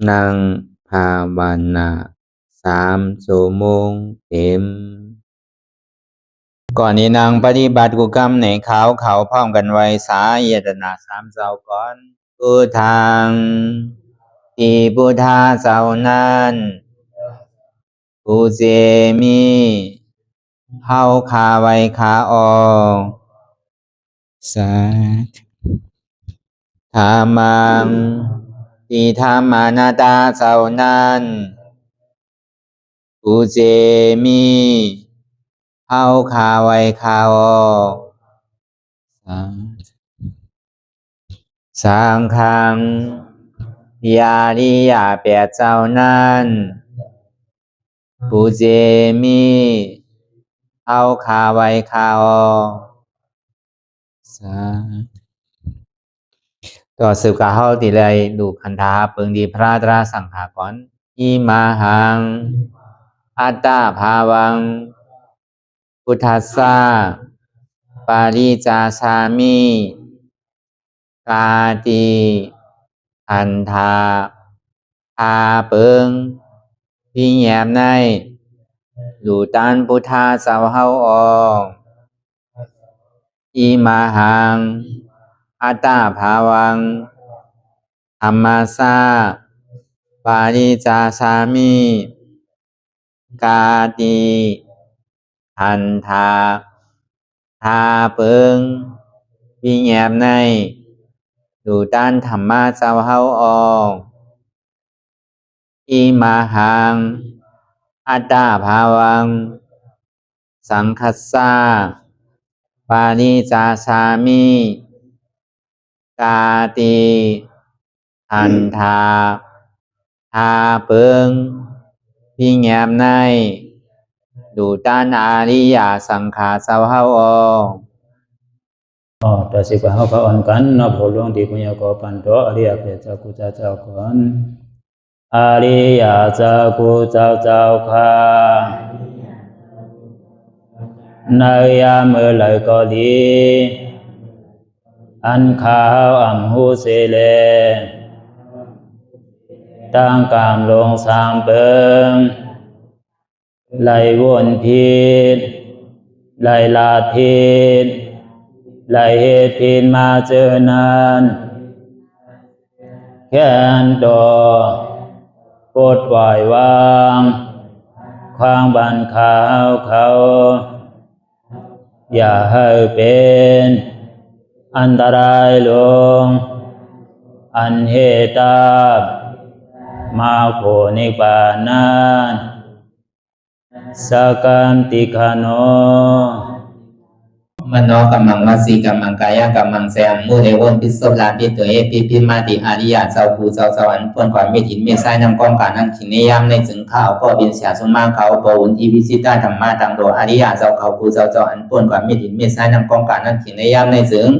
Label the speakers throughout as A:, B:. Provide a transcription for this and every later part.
A: นั่งภาวนา3 ชั่วโมงเต็มก่อนนี้นางปฏิบัติกุกรรมในเขาพร้อมกันไว้สาเยตนา3 เจ้าก่อนพุทธังที่พุทธาเจ้านั้นผู้เจมีเฮาคาไว้คาออกสาธรรมังที่ธรรมานาตาเจ้านั้นผู้เจมีเฮาคาไว้คาออกสังฆังยาริยาแปดเจ้านั้นผู้เจมีเฮาคาไว้คาออกต่อสืบกาเฮาติเลยดูคันธาเปิงดีพระตราสังขากรอิมาหังอัตตาภาวังพุทธัสสะปาริจาชามิกาติอันธาพาเปิงพี่แยมในดูตันพุทธาเจ้าเฮาออกอิมาหังอัตตาภาวังธรรมัสสะปาริจาชามิกาติอันธาพาเปิงพี่แยมในดูตันธรรมะเจ้าเฮาออกอิมาหังอัตตาภาวังสังคัสสะปาริจาชามิกาติอันธาพาเปิงพี่แยมในดูตันอาริยสังขารเจ้าเฮาออก
B: ต่อสิกว่าเฮาก็อ่อนกันเนาะผู้หลวงที่ปุญญาก็ปันโตอริยเจ้ากุเจ้าก่อนอริยเจ้ากุเจ้าค่ะในยามเมื่อไหร่ก็ดีอันข้าวอ่ำหูเสเลตั้งกามลงสามเปิงไหลวนพิษไหลลาพิษไหลเหตุพิษมาเจอนานแค้นดอปดปล่อยวางความบันขาวเขาอย่าให้เป็นอันตรายลงอันเหตุตามาโผนิปานันสกันติคโน
A: มโนกัมมังวสีกัมมังกายกัมมังแสมมุเรวนพิศลาปิตัวเอพิมาติอาริยะเจ้าภูเจ้าสวรรค์พ้นความไม่ถินไม่ใช่นำกองการนั้นขินในยามในจึงข้าวก็บินเสียสมมาเขาปวุนทีพิสิตาธรรมะตังโดอาริยะเจ้าเขาภูเจ้าสวรรค์พ้นความไม่ถินไม่ใช่นำกองการนั้นขินในยามในจึง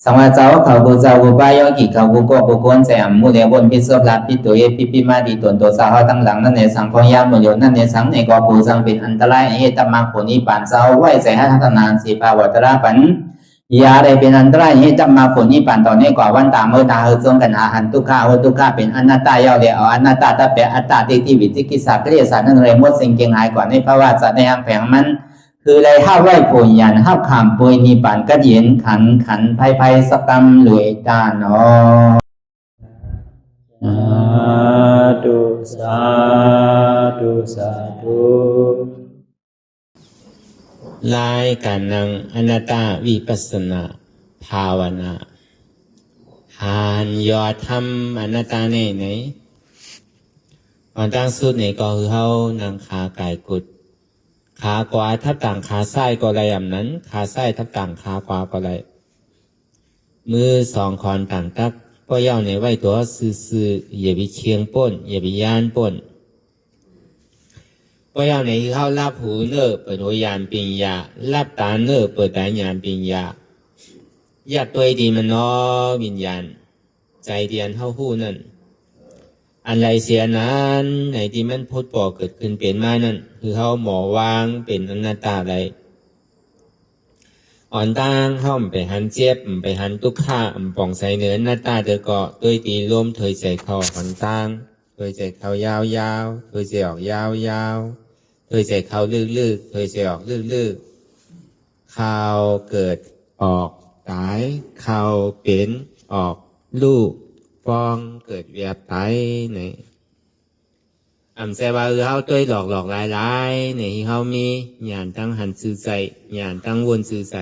A: สังวาเจ้าเขาภูเจ้าภูปายกิเขาภูก็ภูคนแสมมุเรวนพิศลาปิตัวเอพิมาติตนตัวสาวตั้งหลังนั่นในสังพยามมุโยนั่นในสังในก็ภูสังเป็นอันตรายเหตุมาผลนิพพานเจ้าไหวใส่ให้ทัศนานสีภาวตระปันยาได้เป็นอันตรายให้จำมาผลนิพพานตอนนี้กว่าวันตามเมื่อตาเฮจงกันอาหันทุกข้าทุกข้าเป็นอนัตตาเยาเดียวอนัตตาตาเปอัตตาที่วิจิกิสาเกลียสานั่นเลยมดสิ่งเก่งหายกว่าในภาวะสัตว์ในอังแผงมันคือเลยห้าไหวผลยันห้าขามปุยนิพพานก็เย็นขันภัยสกรรมหลวยตาเนาะ
B: สาธุ
A: ลายการนังอนัตตาวิปัสสนาภาวนาหานยอดทำอนัตตาไหนตอนตั้งสุดเนี่ยก็คือเขานางขาไก่กุดขาขวาทับต่างขาซ้ายก็ไรอย่างนั้นขาซ้ายทับต่างขาขวาก็ไรมือสองคอนต่างตักก็ย่อในไว้ตัวซื่ออย่าไปเคียงป้นอย่าไปย่านป้นก็ย่อในที่เขารับหูเนื้อเปิดหัวยานปิญญารับตาเนื้อเปิดตายานปิญญาอยากตัวดีมันน้อวิญญาณใจเดียนเท่าหู้นั่นอันไรเสียนั้นไหนที่มันพุทธปอเกิดขึ้นเป็นมานั่นคือเขาหมอวางเป็นอนัตตาใดอ่อนตั้งเข้าไปหันเจ็บไปหันทุกข้าป่องใส่เนื้อหน้าตาเดอเกาะด้วยตีร่วมเถยใส่คออ่อนตั้งโด เคยใจเขายาวๆเคยใจออกยาวๆเคยใจเขาลึกๆเคยใจออกลึกๆเขาเกิดออกตายเขาเป็นออกลูกฟองเกิดเวียบตายเนี่ยแซ่ว่าเขาตัวหลอกหลายเนี่ยเขามีญาณตั้งหันซื่อใจญาณตั้งวนซื่อใจ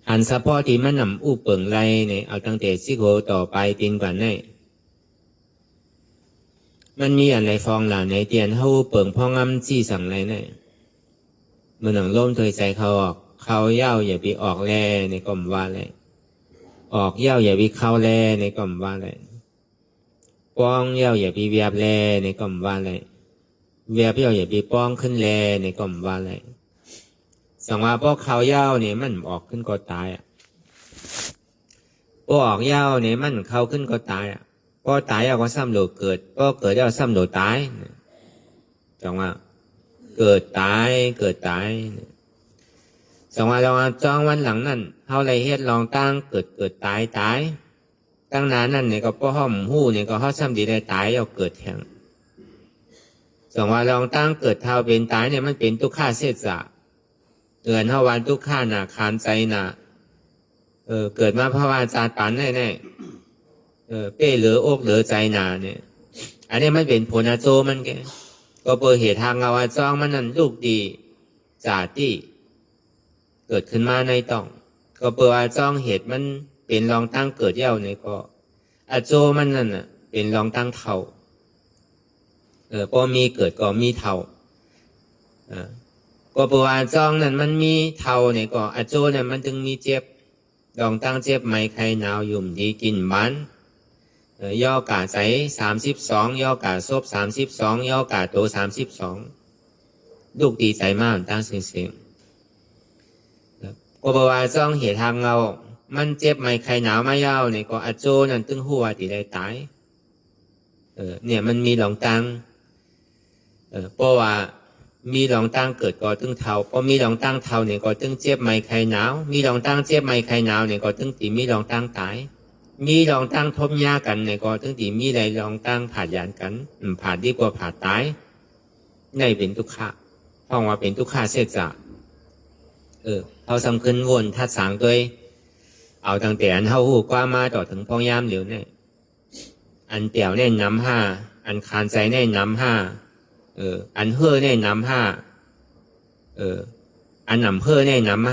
A: หันสะพอที่มันนำอู้เปิงไรเนี่ยเอาตั้งแต่สิโกต่อไปตีนกว่านี่มันมีอะไรฟองหล่าในเตียนเขาเปิงพ่องำจี้สั่งไรเนี่ยเมื่อหนังล่มถอยใจเขาออกเขาเย้าอย่าไปออกแลในกล่อมว่าเลยออกเย้าอย่าไปเข้าแลในกล่อมว่าเลยป้องเย้าอย่าไปเวียบแลในกล่อมว่าเลยเวียบเย้าอย่าไปป้องขึ้นแลในกล่อมว่าเลยสังว่าพวกเขาเย้าเนี่ยมันออกขึ้นก็ตายพวกออกเย้าเนี่ยมันเข้าขึ้นก็ตายพอตายเอาก็ซ้ำโดดเกิดพอเกิดเอาซ้ำโดดตายจังว่าเกิดตายจังว่าลองจ้องวันหลังนั่นเขาเลยเฮ็ดลองตั้งเกิดตายตั้งนานนั่นเนี่ยก็พ่อห้อมหู้เนี่ยก็เขาซ้ำดีได้ตายเอาเกิดแทงจังว่าลองตั้งเกิดเท่าเป็นตายเนี่ยมันเป็นทุกข้าเสียจะเตือนเท่าวันทุกข้าหนาคานใจหนาเกิดมาเพราะว่าจาดปันแน่เป้เหลืออกเหลือใจหนาเนี่ยอันนี้มันเป็นผลอาโจมันแกก็เปิดเหตุทางเอาจ้องมันนั่นลูกดีจ่าที่เกิดขึ้นมาในต้องก็เปิดจ้องเหตุมันเป็นรองตั้งเกิดเย้าเนี่ยก็อาโจมันนั่นน่ะเป็นรองตั้งเท่าพอมีเกิดก็มีเท่าก็เปิดจ้องนั่นมันมีเท่าเนี่ยก็อาโจเนี่ยมันจึงมีเจ็บรองตั้งเจ็บไม่ใครหนาวยุ่มดีกินบ้านย่อกาใส32ย่อกาซบ32ย่อกาโต32ลูกดีใจมากตั้งเสียงก็บอกว่าจ้องเหตุทางเรามันเจ็บไม่ใครหนาวไม่ยาวเนี่ยก็อาโจนั่นตึงหัวตีได้ตายเนี่ยมันมีหลองตังเพราะว่ามีหลองตั้งเกิดก็ตึงเท่าพอมีหลองตั้งเท่าเนี่ยก็ตึงเจ็บไม่ใครหนาวมีหลองตั้งเจ็บไม่ใครหนาวเนี่ยก็ตึงตีมีหลองตั้งตายมีลองตั้งทบยากันเนี่ยก็ถึงที่มีอะไรลองตั้งผ่านยานกันผ่านดีกว่าผ่านตายในเป็นทุกข์เพราะว่าเป็นทุกข์เสียจะเขาสำคัญวนทัดสางด้วยเอาตั้งแต่อันเท่าหูกว่ามาต่อถึงพองยามเหลียวเนี่ยอันเตี่ยวเนี่ยน้ำ5อันคานใจเนี่ยน้ำ5อันเฮ่อเนี่ยน้ำ5อันหนำเฮ่อเนี่ยน้ำ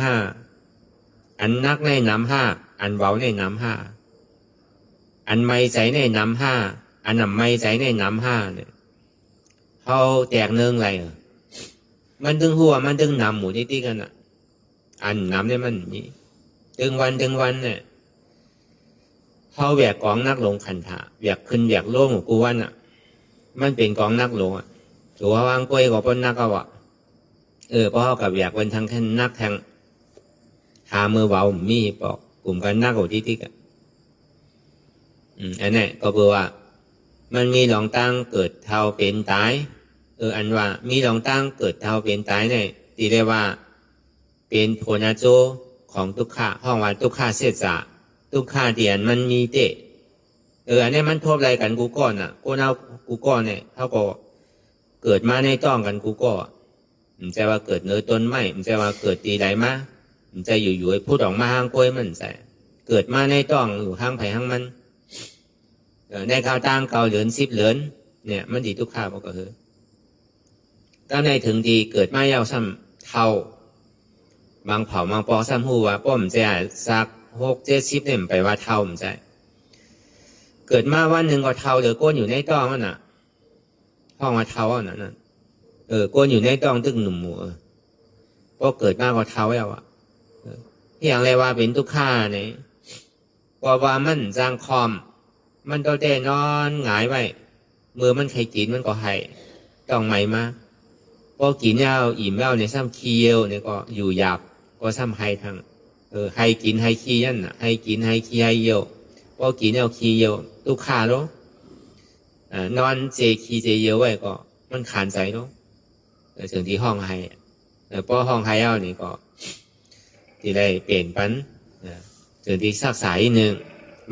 A: 5อันนักเนี่ยน้ำ5อันเบาเนี่ยน้ำ5อันไม่ใจในน้ำ5อันนำไม่ใจในน้ำ5เนี่ยเขาแตกเนืองไรมันดึงหัวมันดึงนำหมูที่กันอันน้ำเนี่ยมันนี่ดึงวันเนี่ยเขาแบกกองนักลงขันถาแบกขึ้นแบกโล่งของกูวันมันเป็นกองนักลงตัววางกล้วยกับปนนักเอาเพราะเขากับแบกวันทั้งแค่นักแทงหามือเบามีปอกกลุ่มกันนักของที่กันอันนี้ก็เพื่อว่ามันมีหลองตั้งเกิดเท่าเป็นตายอันว่ามีหลองตั้งเกิดเท่าเป็นตายเนี่ยที่เรียกว่าเป็นโพนาโจของทุกข้าห้องว่าทุกข้าเสียจะทุกข้าเดียนมันมีเตะอันนี้มันทบอะไรกันกูก้อนกูเอากูก้อนเนี่ยเขาก็เกิดมาในต้องกันกูก็มันจะว่าเกิดเนื้อต้นไม้มันจะว่าเกิดตีไหลมามันจะอยู่ๆพูดออกมาห้างกล้วยมันใส่เกิดมาในต้องอยู่ห้างไผ่ห้างมันในข้าวตั้งเกาเหลือน10เหลือนเนี่ยมันดีทุกข้าวก็คือตั้งในถึงดีเกิดมาเย้าซ้ำเท่าบางเผาบางปอซ้ำหัวป้อมจะสัก6-70เนี่ยไปว่าเท่ามันใจเกิดมาวันหนึ่งก็เท่าเหลือก้นอยู่ในต้องมันห้องว่าเท่านั่นก้นอยู่ในต้องตึกหนุ่มหมูก็เกิดมาก็เท่าแล้วอย่างไรว่าเป็นทุกข้าเนี่ยว่ามันจางคอมมันตัวเต้นอนหงายไว้มือมันใครกินมันก็ให้ต้องใหม่มาพอกินยาวอิ่มแล้วเนี่ยซ้ำเคียวเนี่ยก็อยู่หยาบก็ซ้ำให้ทางให้กินให้ขี้นั่นให้กินให้ขี้ให้เยี่ยวพอกินแล้วขี้เยี่ยวตุกขาโลนอนเจขี้เจเยี่ยวไว้ก็มันขานใจโลถึงที่ห้องให้พอห้องให้เอานี่ก็ที่ได้เปลี่ยนปันถึงที่ซักสายหนึ่ง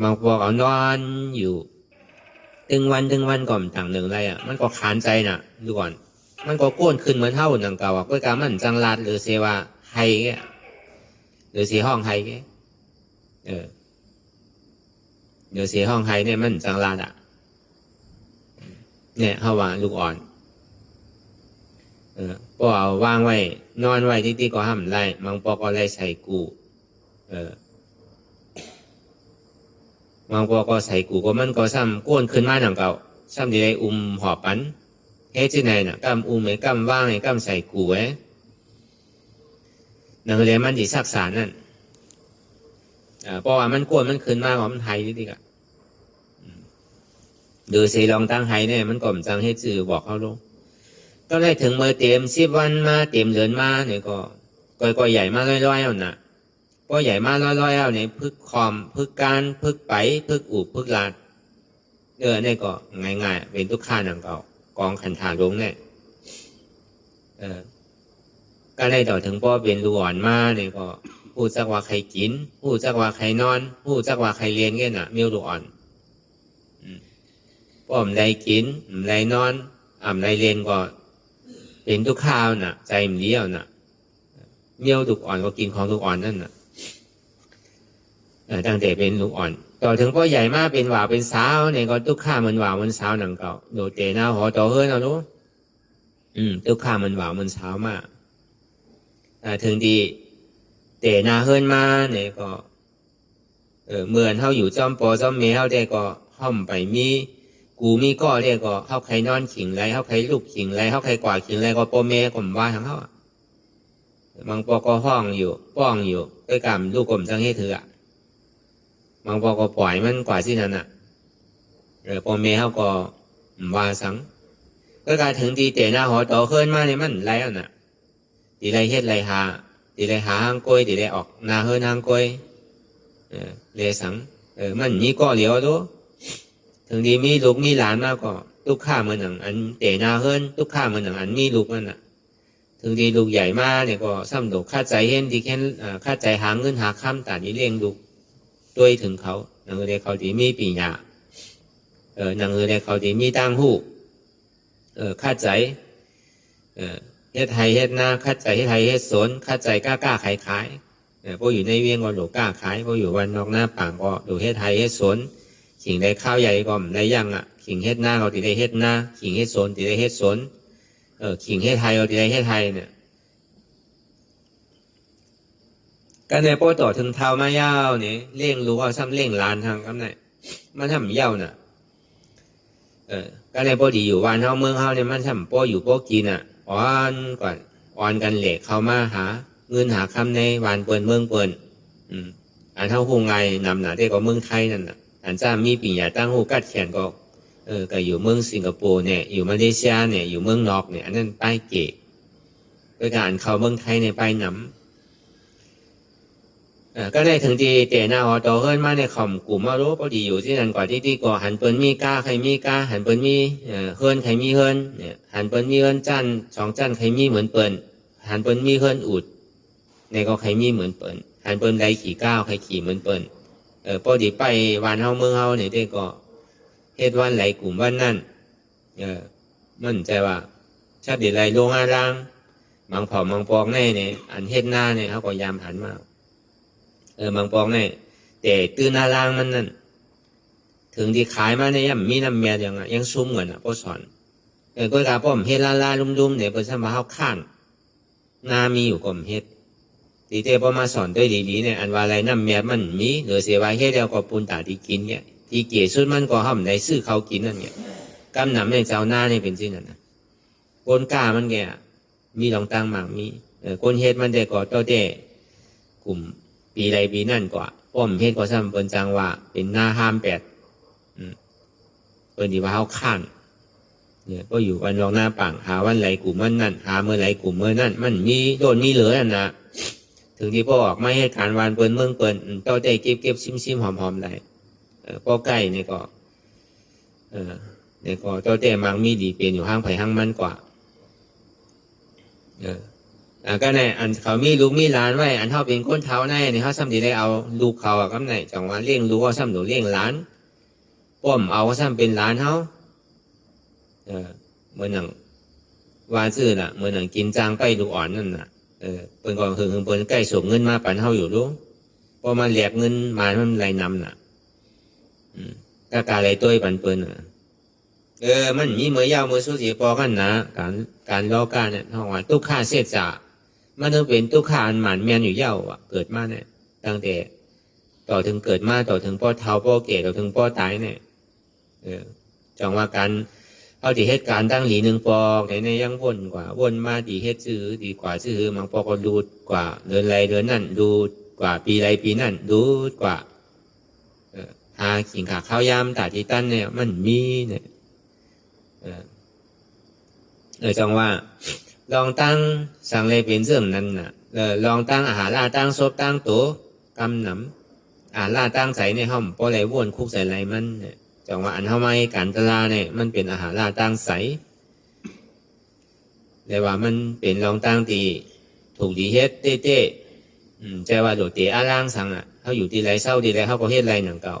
A: บางพวกเอานอนอยู่
C: ตึงวันก่อนต่างหนึ่งไรอ่ะมันก็ขานใจน่ะดูก่อนมันก็โก้นขึ้นเหมือนเท่าหนังเก่าอ่ะก็การมันจังลาดหรือเสว่าไฮแกหรือเสียห้องไฮแกเดี๋ยวเสียห้องไฮเนี่ยมันจังลาดอ่ะเนี่ยเขาว่าลูกอ่อนก็เอาวางไว้นอนไว้ที่ก็ห้ามไล่มังปอก็ไล่ใส่กูมังปอก็ใส่กูก็มันก็ซ้ำก้นขึ้นมาหนังเก่าซ้ำดีได้หอบปันเฮ้ที่ไหนน่ะกำไอ้กำว่างไอ้กำใส่กูไว้หนังเรียนมันดีซักษานั่นเพราะว่ามันก้นมันขึ้นมาของมันไทยที่ก็ดูสีลองตั้งไฮเนี่ยมันก่อมจังให้จื่อบอกเขาลงก็ได้ถึงเมื่อเต็ม10 วันมาเต็มเดือนมาเนี่ยก็ใหญ่มาร้อยๆเอาน่ะก็ใหญ่มาร้อยๆเอาเนี่ยพึกคอมพึกการพึกไปพึกอูบพึกลาดเนี่ยก็ง่ายๆเป็นทุกข้าหนังเก่ากองขันถาลงเนี่ยก็ได้ต่อถึงพ่อเป็นลูกอ่อนมาเนี่ยก็พูดจักว่าใครกินพูดจักว่าใครนอนพูดจักว่าใครเรียนเงี้ยน่ะมีลูกอ่อนป้อมได้กินได้นอนได้เรียนก็เป็นทุกข้าวน่ะใจมันเลี้ยวน่ะเมี่ยวลูกอ่อนก็กินของลูกอ่อนนั่นน่ะตั้งแต่เป็นลูกอ่อนต่อถึงพ่อใหญ่มากเป็นหว่าเป็นสาวเนี่ยก็ทุกข้ามันหว่ามันสาวหนังเก่าโดดเตะหน้าหอต่อเฮือนเอาลูกทุกข้ามันหว่ามันสาวมากถึงดีเตะหน้าเฮือนมาเนี่ยก็เหมือนเขาอยู่จอมปอจอมเมเขาได้ก็ห้อมไปมีกูมีก็เรียกก็เขาใครนอนขิงไรเขาใครลูกขิงไรเขาใครกวาดขิงไรก็โปเมก็มว่าทั้งเขาบางปอก็ห้องอยู่ป้องอยู่ด้วยกรรมลูกกลมจังให้ถือบางปอก็ปล่อยมันกว่าที่นั่นน่ะโปเมเขาก็ว่าสังก็การถึงตีเตะหน้าหอต่อเคลื่อนมาเนี่ยมันไรอ่ะน่ะตีไรเฮ็ดไรหาตีไรหาห้างกล้วยตีไรออกหน้าเฮือนห้างกล้วยเลยสังมันนี่ก็เหลียวดูถึงดีมีลูกมีหลานมากก็ทุกข้ามันหนังอันเตะนาเฮิรนทุกข้ามันหนังอันมีลูกนั่นน่ะถึงดีลูกใหญ่มากเนี่ยก็ซ้ำดอกค่าใจเห็นดีแค่ค่าใจหาเงินหาข้ามแต่นี้เลี้ยงลูกด้วยถึงเขาหนังเรียกเขาดีมีปีญาหนังเรียกเขาดีมีตั้งหูค่าใจเฮ็ดไทยเฮ็ดหน้าค่าใจเฮ็ดไทยเฮ็ดสนค่าใจกล้าขายพออยู่ในเวียงก็หลูกกล้าขายพออยู่วันนอกหน้าป่างก็ดูเฮ็ดไทยเฮ็ดสนขิงได้ข้าวใหญ่ก็ได้ยังอ่ะขิงเฮ็ดหน้าเขาตีได้เฮ็ดหน้าขิงเฮ็ดสนตีได้เฮ็ดสนขิงเฮ็ดไทยเขาตีได้เฮ็ดไทยเนี่ยการในโปรต่อถึงเท้ามายาวเนี่ยเลี้ยงรู้ว่าซ้ำเลี้ยงลานทางกันไหนมันทำเย้าน่ะการในโปรดีอยู่วันเฮาเมืองเฮาเนี่ยมันทำโปรอยู่โปรกินอ่ะอ่อนก่อนอ่อนกันเหล็กเขามาหาเงินหาคำในวันเปิดเมืองเปิดอันเท่าคงไงนำหนาได้ก็เมืองไทยนั่นน่ะอันจ้ามีปีญาตั้งหูกัดแขนก็ก็อยู่เมืองสิงคโปร์เนี่ยอยู่มาเลเซียเนี่ยอยู่เมืองนอกเนี่ยอันนั้นป้ายเก๋โดยการเข้าเมืองไทยในป้ายน้ำก็ได้ถึงที่เตะหน้าหอต่อเฮิรนมาในข่อมกลุ่มมารู้พอดีอยู่ที่นั่นกว่าที่ก่อหันเปิ้นมีก้าใครมีก้าหันเปิ้นมีเฮิรนใครมีเฮิรนเนี่ยหันเปิ้นมีเฮิรนจัน2 จันใครมีเหมือนเปิ้นหันเปิ้นมีเฮิรนอุดในก็ใครมีเหมือนเปิ้นหันเปิ้นใดขี่ก้าวใครขี่เหมือนเปิ้นพอดีไปวันเฮาเมืองเฮาเนี่ยได้ก็เฮ็ดวันไหลกลุ่มวันนั่นมันใจว่าชาติไหลลงอารังบางเผ่าบางปองแน่เนี่ยอันเฮ็ดหน้าเนี่ยเขาก็ยามหันมาบางปองแน่แต่ตื่นอารังมันนั่นถึงที่ขายมาเนี่ยมีน้ำเมียยังซุ่มเหมือนอ่ะพ่อสอนก็กาพ่อมเฮ็ดลาลุ่มๆเนี่ยเพิ่นสมาเฮาข้านนามีอยู่ก่อมเฮ็ดตีเตพอมาสอนด้วยดีๆเนี่ยอันว่าอะไรน้ำเมียมันมีหรือเสียไว้เฮ็ดแล้วก็ปูนตาที่กินเนี่ยที่เกี่ยสุดมันก็ห้ามในซื้อเขากินนั่นเนี่ยกำหนำในเจ้าหน้าเนี่ยเป็นสิ่งนั้นนะก้นกามันแกมีหลองตังหมากมีก้นเฮ็ดมันได้ก็ต่อเต้กลุ่มปีใดปีนั่นกว่าป้อมเฮ็ดก็ซ้ำเปิ้นจังว่าเป็นหน้าห้าม8เปิ้นที่ว่าเฮาข้านเนี่ยก็อยู่วันรองหน้าปังหาวันไหลกลุ่มมันนั่นหาเมื่อไหลกลุ่มเมื่อนั่นมันมีโดนมีเหลือนั่นนะถึงที่พ่อออกไม่ให้การวานเปิ้นเมืองเปิ้นต่อได้เก็บซิมหอมๆได้พ่อใกล้นี่ก็นี่ก็ต่อได้มังมีดีเป็นอยู่ห้างไผ่ห้างมันกว่าก็ในอันเขามีลูกมีหลานไว้อันเท่าเป็นคนเท้าในเขาซ้ำดีได้เอาลูกเขากับไหนจังว่าเลี้ยงลูกก็ซ้ำหนูเลี้ยงหลาน ป้อมเอาซ้ำเป็นล้านเฮาเหมือนหนังวาซื่อน่ะเหมือนหนังกินจางไปลูกอ่อนนั่นน่ะเปิ้นก็หึงเปิ้นใกล้ส่งเงินมาปันเฮาอยู่รู้พอมาแลกเงินมามันไหลนำน่ะถ้าการไหลตัวปันเปิ้นน่ะมันมีเมื่อยาวเมื่อสุดสิพอกันนะการรอการเนี่ยเฮาว่าทุกข้าเสียจามันต้องเป็นทุกข้าอันหมันแม่นอยู่ยาวอ่ะเกิดมาเนี่ยตั้งแต่ต่อถึงเกิดมาต่อถึงพ่อเฒ่าพ่อแก่ต่อถึงพ่อตายเนี่ยจังว่าการเอาที่เหตุการณ์ตั้งหลีหนึ่งปอกในยังวนกว่าวนมาดีเหตุซื้อดีกว่าซื้อมันปอกก็ดูดกว่าเดือนไรเดือนนั่นดูดกว่าปีไรปีนั่นดูดกว่าหาขิงขาข้าวยามตาที่ตั้นเนี่ยมันมีเนี่ยจังว่าลองตั้งสั่งเลยเป็นเรื่องนั้นน่ะลองตั้งอาหารล่าตั้งซบตั้งโตกำหนำอาหารล่าตั้งใส่ในห้องพอไรวนคุกใส่ไรมันเนี่ยจังว่าอันเท่าไม้การตลาเนี่ยมันเป็นอาหารล่าตั้งใสแต่ว่ามันเป็นลองตั้งตีถูกดีเฮ็ดเต้ใจว่าโดดเตะอาล่างสั่งอ่ะเขาอยู่ที่ไรเศร้าที่ไรเขาก็เฮ็ดไรหนังเก่า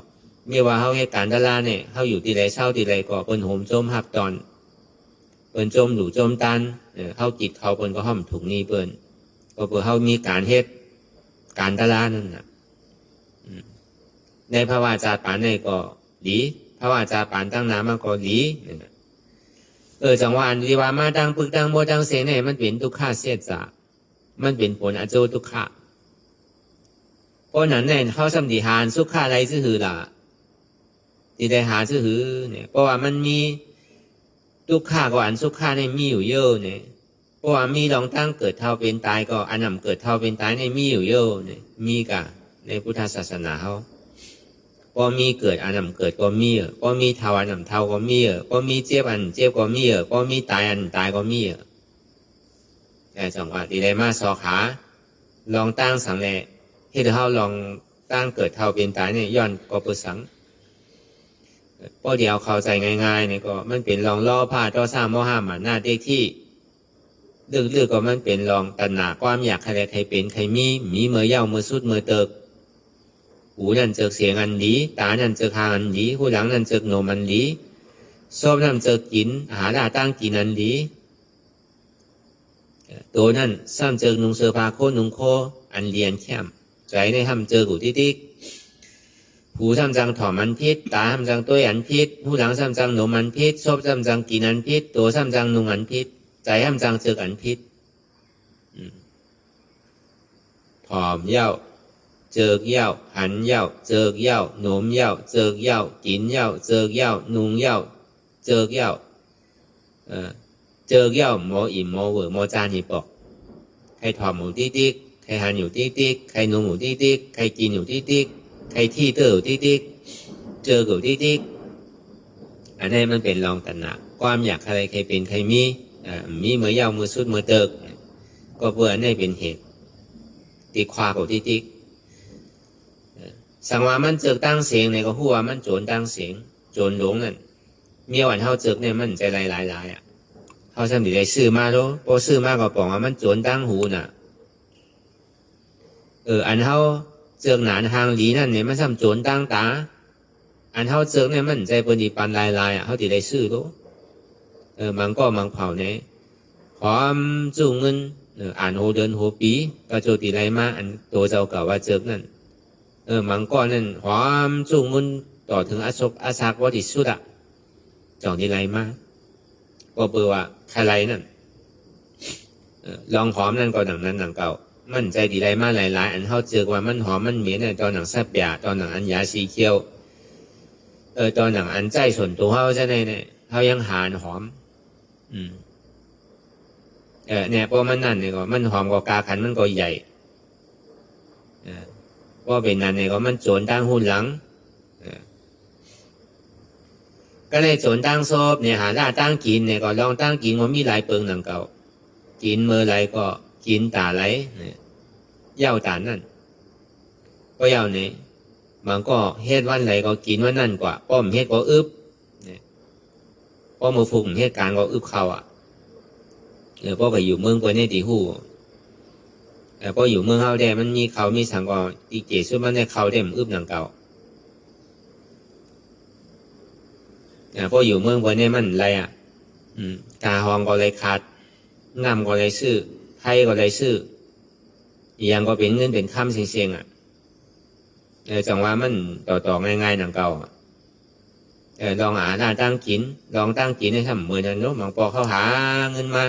C: ไม่ว่าเขาเฮ็ดการตลาดเนี่ยเขาอยู่ที่ไรเศร้าที่ไรก็เปิ้นโหมจมหับตอนเปิ้นจมหลู่จมตันเขาจิตเขาเปิ้นก็ห้อมถูกนี่เปิ้นก็เพื่อเขามีการเฮ็ดการตลาดนั่นน่ะในภาวะจาปานในก็ดีภาวะจาปานตั้งน้ำมันก็ดีจังหวะที่ว่ามาตั้งปึกตั้งโมตั้งเสนเนี่ยมันเป็นทุกข้าเสียจามันเป็นผลอโจทุกข้าเพราะนั้นเนี่ยเขาสำดีหารสุขข้าไรซื่อหือล่ะที่ได้หาซื่อหือเนี่ยเพราะว่ามันมีทุกข้าก็อันสุขข้าเนี่ยมีอยู่เยอะเนี่ยเพราะว่ามีลองตั้งเกิดเท่าเป็นตายก็อันนำเกิดเท่าเป็นตายเนี่ยมีอยู่เยอะเนี่ยมีกะในพุทธศาสนาเขาพอมีเกิดอันนำเกิดก็มีพอมีเท่าอันนำเท่าก็มีพอมีเจ็บอันเจ็บก็มีพอมีตายอันตายก็มีแต่จังหวะที่ได้มาสอขาลองตั้งสังแลเฮ็ดเขาลองตั้งเกิดเท่าเป็นตายเนี่ยย้อนก็ปุสังพอเดียวเข้าใจง่ายๆเนี่ยก็มันเป็นลองล่อผ้าต่อสร้างโมหะหมันหน้าเด็กที่ลึกๆก็มันเป็นลองตัณหาความอยากใครใครเป็นใครมีเมื่อเย้าเมื่อสุดเมื่อเติกหูนั่นเจอเสียงอันดีตานั่นเจอทางอันดีหูหลังนั่นเจอโนมอันดีซอบนั่นเจอกินอาหารตั้งกินอันดีตัวนั่นซ้ำเจอนุงเสื้อผ้าโคนุงโคอันเรียนแคมใจในห้ำเจอกูติ๊กหูซ้ำจังถอมอันพิษตาซ้ำจังตัวอันพิษหูหลังซ้ำจังโนมอันพิษซอบซ้ำจังกินอันพิษตัวซ้ำจังนุงอันพิษใจซ้ำจังเจออันพิษถอมเย้าเจอเย้าหันเย้าเจอเย้าโนมเย้าเจอเย้ากินเย้าเจอเย้านุงเย้าเจอเย้าเจอเย้าหมออิ่มหมอเวอหมอจานหิปอกใครถอมหมูติ๊กใครหันอยู่ติ๊กใครนุงหมูติ๊กใครกินอยู่ติ๊กใครที่เตออยู่ติ๊กเจออยู่ติ๊กอันนี้มันเป็นลองตัณหาความอยากใครใครเป็นใครมีเมื่อยาวมือสุดมือเติกก็เพื่อให้เป็นเหตุตีควาของติ๊กสังวามันเจอตั้งเสียงในก็หัวมันโจรตั้งเสียงโจรหลงนั่นเมียวันเท่าเจอเนี่ยมันใจหลายอ่ะเขาทำดีได้ซื้อมาแล้วพอซื้อมาก็บอกว่ามันโจรตั้งหูน่ะอันเท่าเจอหนานทางหลีนั่นเนี่ยมันทำโจรตั้งตาอันเท่าเจอเนี่ยมันใจปนดีปันลายอ่ะเขาดีได้ซื้อแล้วมันก็มังเผาเนี่ยความจูงเงินอ่านโหเดินโหปีก็โจตีไรมาอันตัวเจ้าเก่าว่าเจอนั่นมังก็นั่นความจูงเงินต่อถึงอาศกอาศักว่าที่สุดอ่ะจ่องตีไรมาก็เบื่อว่าใครไรนั่นลองหอมนั่นก็หนังนั้นหนังเก่ามันใจดีไรมาหลายอันเขาเจอว่ามันหอมมันเหม็นตอนหนังแซ่บยาตอนหนังอันยาสีเขียวตอนหนังอันใจส่วนตัวเขาจะในเนี่ยเขายังหานหอมเนี่ยเพราะมันนั่นเนี่ยก็มันหอมกว่ากาขันมันก็ใหญ่เพราะเป็นนั่นเนี่ยก็มันโจรตั้งหุ่นหลังก็เลยโจรตั้งซบเนี่ยหาได้ตั้งกินเนี่ยก็ลองตั้งกินว่ามีหลายเปิงหนังเก่ากินเมื่อไรก็กินตาไหลเนี่ยเย้าตานั่นก็เย้าเนี่ยมันก็เฮ็ดวันไหนก็กินวันนั่นกว่าป้อมเฮ็ดก็อึบเนี่ยป้อมมือฟุ่มเฮ็ดการก็อึบเขาอ่ะเพราะไปอยู่เมืองกว่านี้ตีหูเพราะอยู่เมืองเฮาได้มันมีเขามีสังก็ตีเจสุดมันได้เขาได้มันอึบหนังเก่า เพราะอยู่เมืองบนเนี่ยมันอะไรกาหองก็เลยขาดน้ำก็เลยซื้อไข่ก็เลยซื้ออีกอย่างก็เป็นเงินเป็นคำเสียงๆจังว่ามันต่อง่ายๆหนังเก่าลองหาหน้าตั้งกินลองตั้งกินให้ทำเหมือนนั้นเนาะบางปอเขาหาเงินมา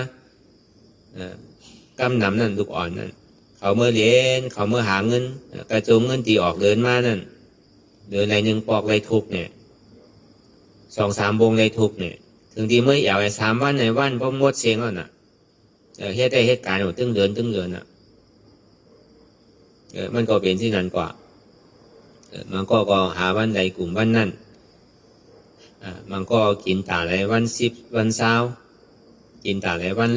C: กำนำนั่นลูกอ่อนนั่นเขาเมื่อเรียนเขาเมื่อหาเงินกระจุงเงินตีออกเดินมานั่นเดินไรหนึ่งปอกไรทุกเนี่ย2-3 วงไรทุกเนี่ยถึงที่เมื่ออยากไป3 วันในวันเพราะงดเสียงแล้วน่ะเฮ็ดได้เหตุการณ์หมดตึ้งเดือนน่ะมันก็เป็นที่นั่นกว่ามันก็หาวันใดกลุ่มวันนั่นมันก็กินตาไรวัน10 วัน20กินตาไรวัน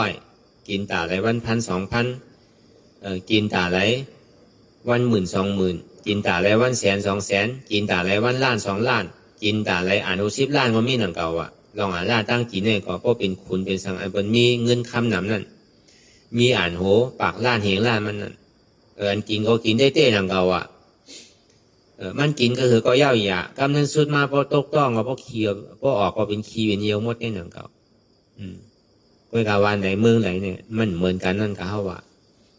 C: 100-200กินตาไรวัน1,000-2,000กินตาไรวัน10,000-20,000กินตาไรวัน100,000-200,000กินตาไรวัน1,000,000-2,000,000กินตาไร10 ล้านก็มีหนังเก่าลองล่าตั้งกินเนี่ยก็เป็นคุณเป็นสังอันมีเงินคำนำนั่นมีโหปากล้านเหงล้านมันนั่นอันกินก็กินได้เต้หนังเก่ามันกินก็คือก็เย่าหยากำนั้นสุดมาพอตกต้องก็พอเคียวพอออกก็เป็นขี้เป็นเยี่ยวมดได้หนังเก่าเพื่อกาวันไหนเมืองไหนเนี่ยมันเหมือนกันนั่นก็เขาว่า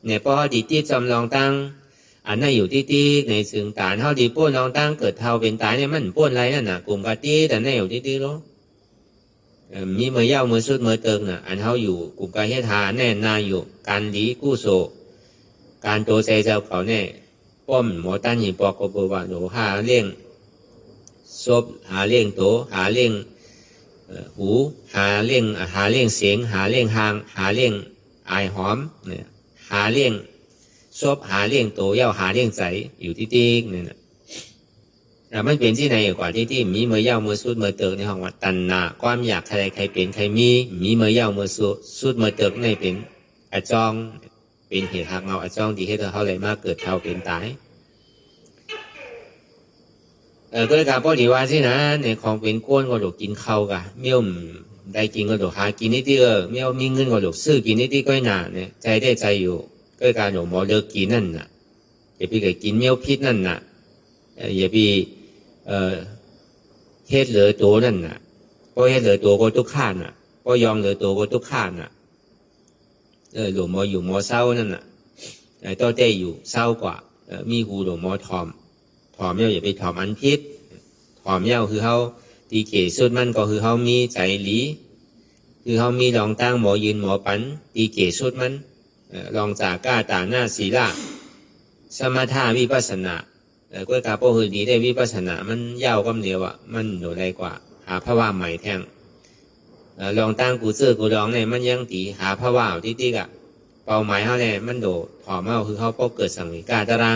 C: เนี่ยพอดีที่จำลองตั้งอันนั้นอยู่ที่ในซึ่งตาเท่าดีป้วนลองตั้งเกิดเท่าเป็นตายเนี่ยมันป้วนไรนั่นน่ะกลุ่มกะตี้แต่นั่นอยู่ที่รู้มีเมื่อเย่าเมื่อสุดเมื่อเติงน่ะอันเขาอยู่กลุ่มกะเฮธาแน่นาอยู่การดีกู้โซการโตใจเจ้าเขาเนี่ยป้อมหมอตันหิปอกก็บอกว่าหนูหาเลี้ยงศพหาเลี้ยงโตหาเลี้ยงหูหาเลี้ยงเสียงหาเลี้ยงหางหาเลี้ยงอายหอมเนี่ยหาเลี้ยงศพหาเลี้ยงโตเย่าหาเลี้ยงใจอยู่ที่ติ๊กเนี่ยมันเป็นที่ไหนกว่าที่มีเมื่อเย่าเมื่อสุดเมื่อเติกในห้องว่าตันนาความอยากใครเป็นใครมีเมื่อเย่าเมื่อสุดเมื่อเติกในเป็นอจองเป็นเหตุหักเงาอจองที่ให้เขาเลยมาเกิดเท่าเป็นตายก็เลยการป้อดีว่าสินะในของเป็นก้นก็หลกกินข้าวกะเมี่ยวได้กินก็หลกหากินนิดเดียวเมี่ยวมีเงินก็หลกซื้อกินนิดเดียวก็หนาเนี่ยใจได้ใจอยู่ก็การหลกหมอเลิกกินนั่นน่ะอย่าไปกินเมี่ยวพิษนั่นน่ะอย่าไปเฮ็ดเหลือตัวนั่นน่ะเพราะเฮ็ดเหลือตัวก็ทุกข้าน่ะเพราะยอมเหลือตัวก็ทุกข้าน่ะหลวงหมออยู่หมอเศร้านั่นน่ะต้อเต้อยู่เศร้ากว่ามีหูหลวงหมอทอมเย้าอย่าไปทอมอันพิษทอมเย้าคือเขาตีเกศสุดมันก็คือเขามีใจหลีคือเขามีลองตั้งหมอยืนหมอปันตีเกศสุดมันลองจากก้าตาหน้าศีลาสมถะวิปัสสนาก็กาโปคือดีได้วิปัสสนามันยาวกำเดียวมันหนูได้กว่าหาพระว่าใหม่แท่งลองตั้งกูเสื้อกูลองเนี่ยมันยังตีหาพระว่าที่เป้าหมายเขาเนี่ยมันโดถอมเขาคือเขาป้อเกิดสังวิกาตรา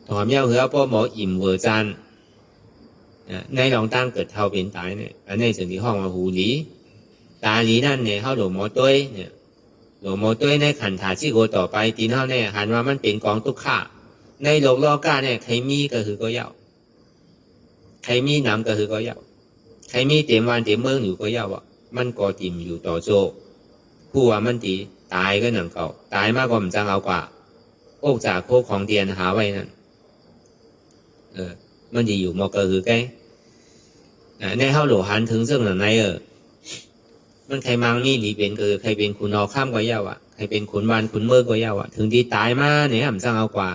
C: ถอมเย้าคือเขาป้อหมออิ่มเวอร์จันในลองตั้งเกิดเท่าเป็นตายเนี่ยอันนี้ถึงที่ห้องว่าหูหลีตาหลีนั่นเนี่ยเขาหลวงหมอต้วยเนี่ยหลวงหมอต้วยในขันธาชิโกต่อไปตีนเขาเนี่ยหันว่ามันเป็นกองทุกข้าในโลกโลกาเนี่ยใครมีก็คือก็เย้าใครมีน้ำก็คือก็เย้าใครมีเต็มวันเต็มเมืองอยู่ก็เย้ามันก็ติ่มอยู่ต่อโจผู้ว่ามันตีตายก็หนังเก่าตายมากกว่ามันจังเอากว่าโอกจากโคกของเตียนหาไว้นั่นมันดีอยู่มอกก็คือแกในเฮาหลวหันถึงซึ่งหนังในมันใครมังมีหลีเป็นคือใครเป็นคุณนอข้ามก็เย้าใครเป็นขุนวานขุนเมื่อก็เย้าถึงดีตายมาเนี่ยมันจังเอากว่า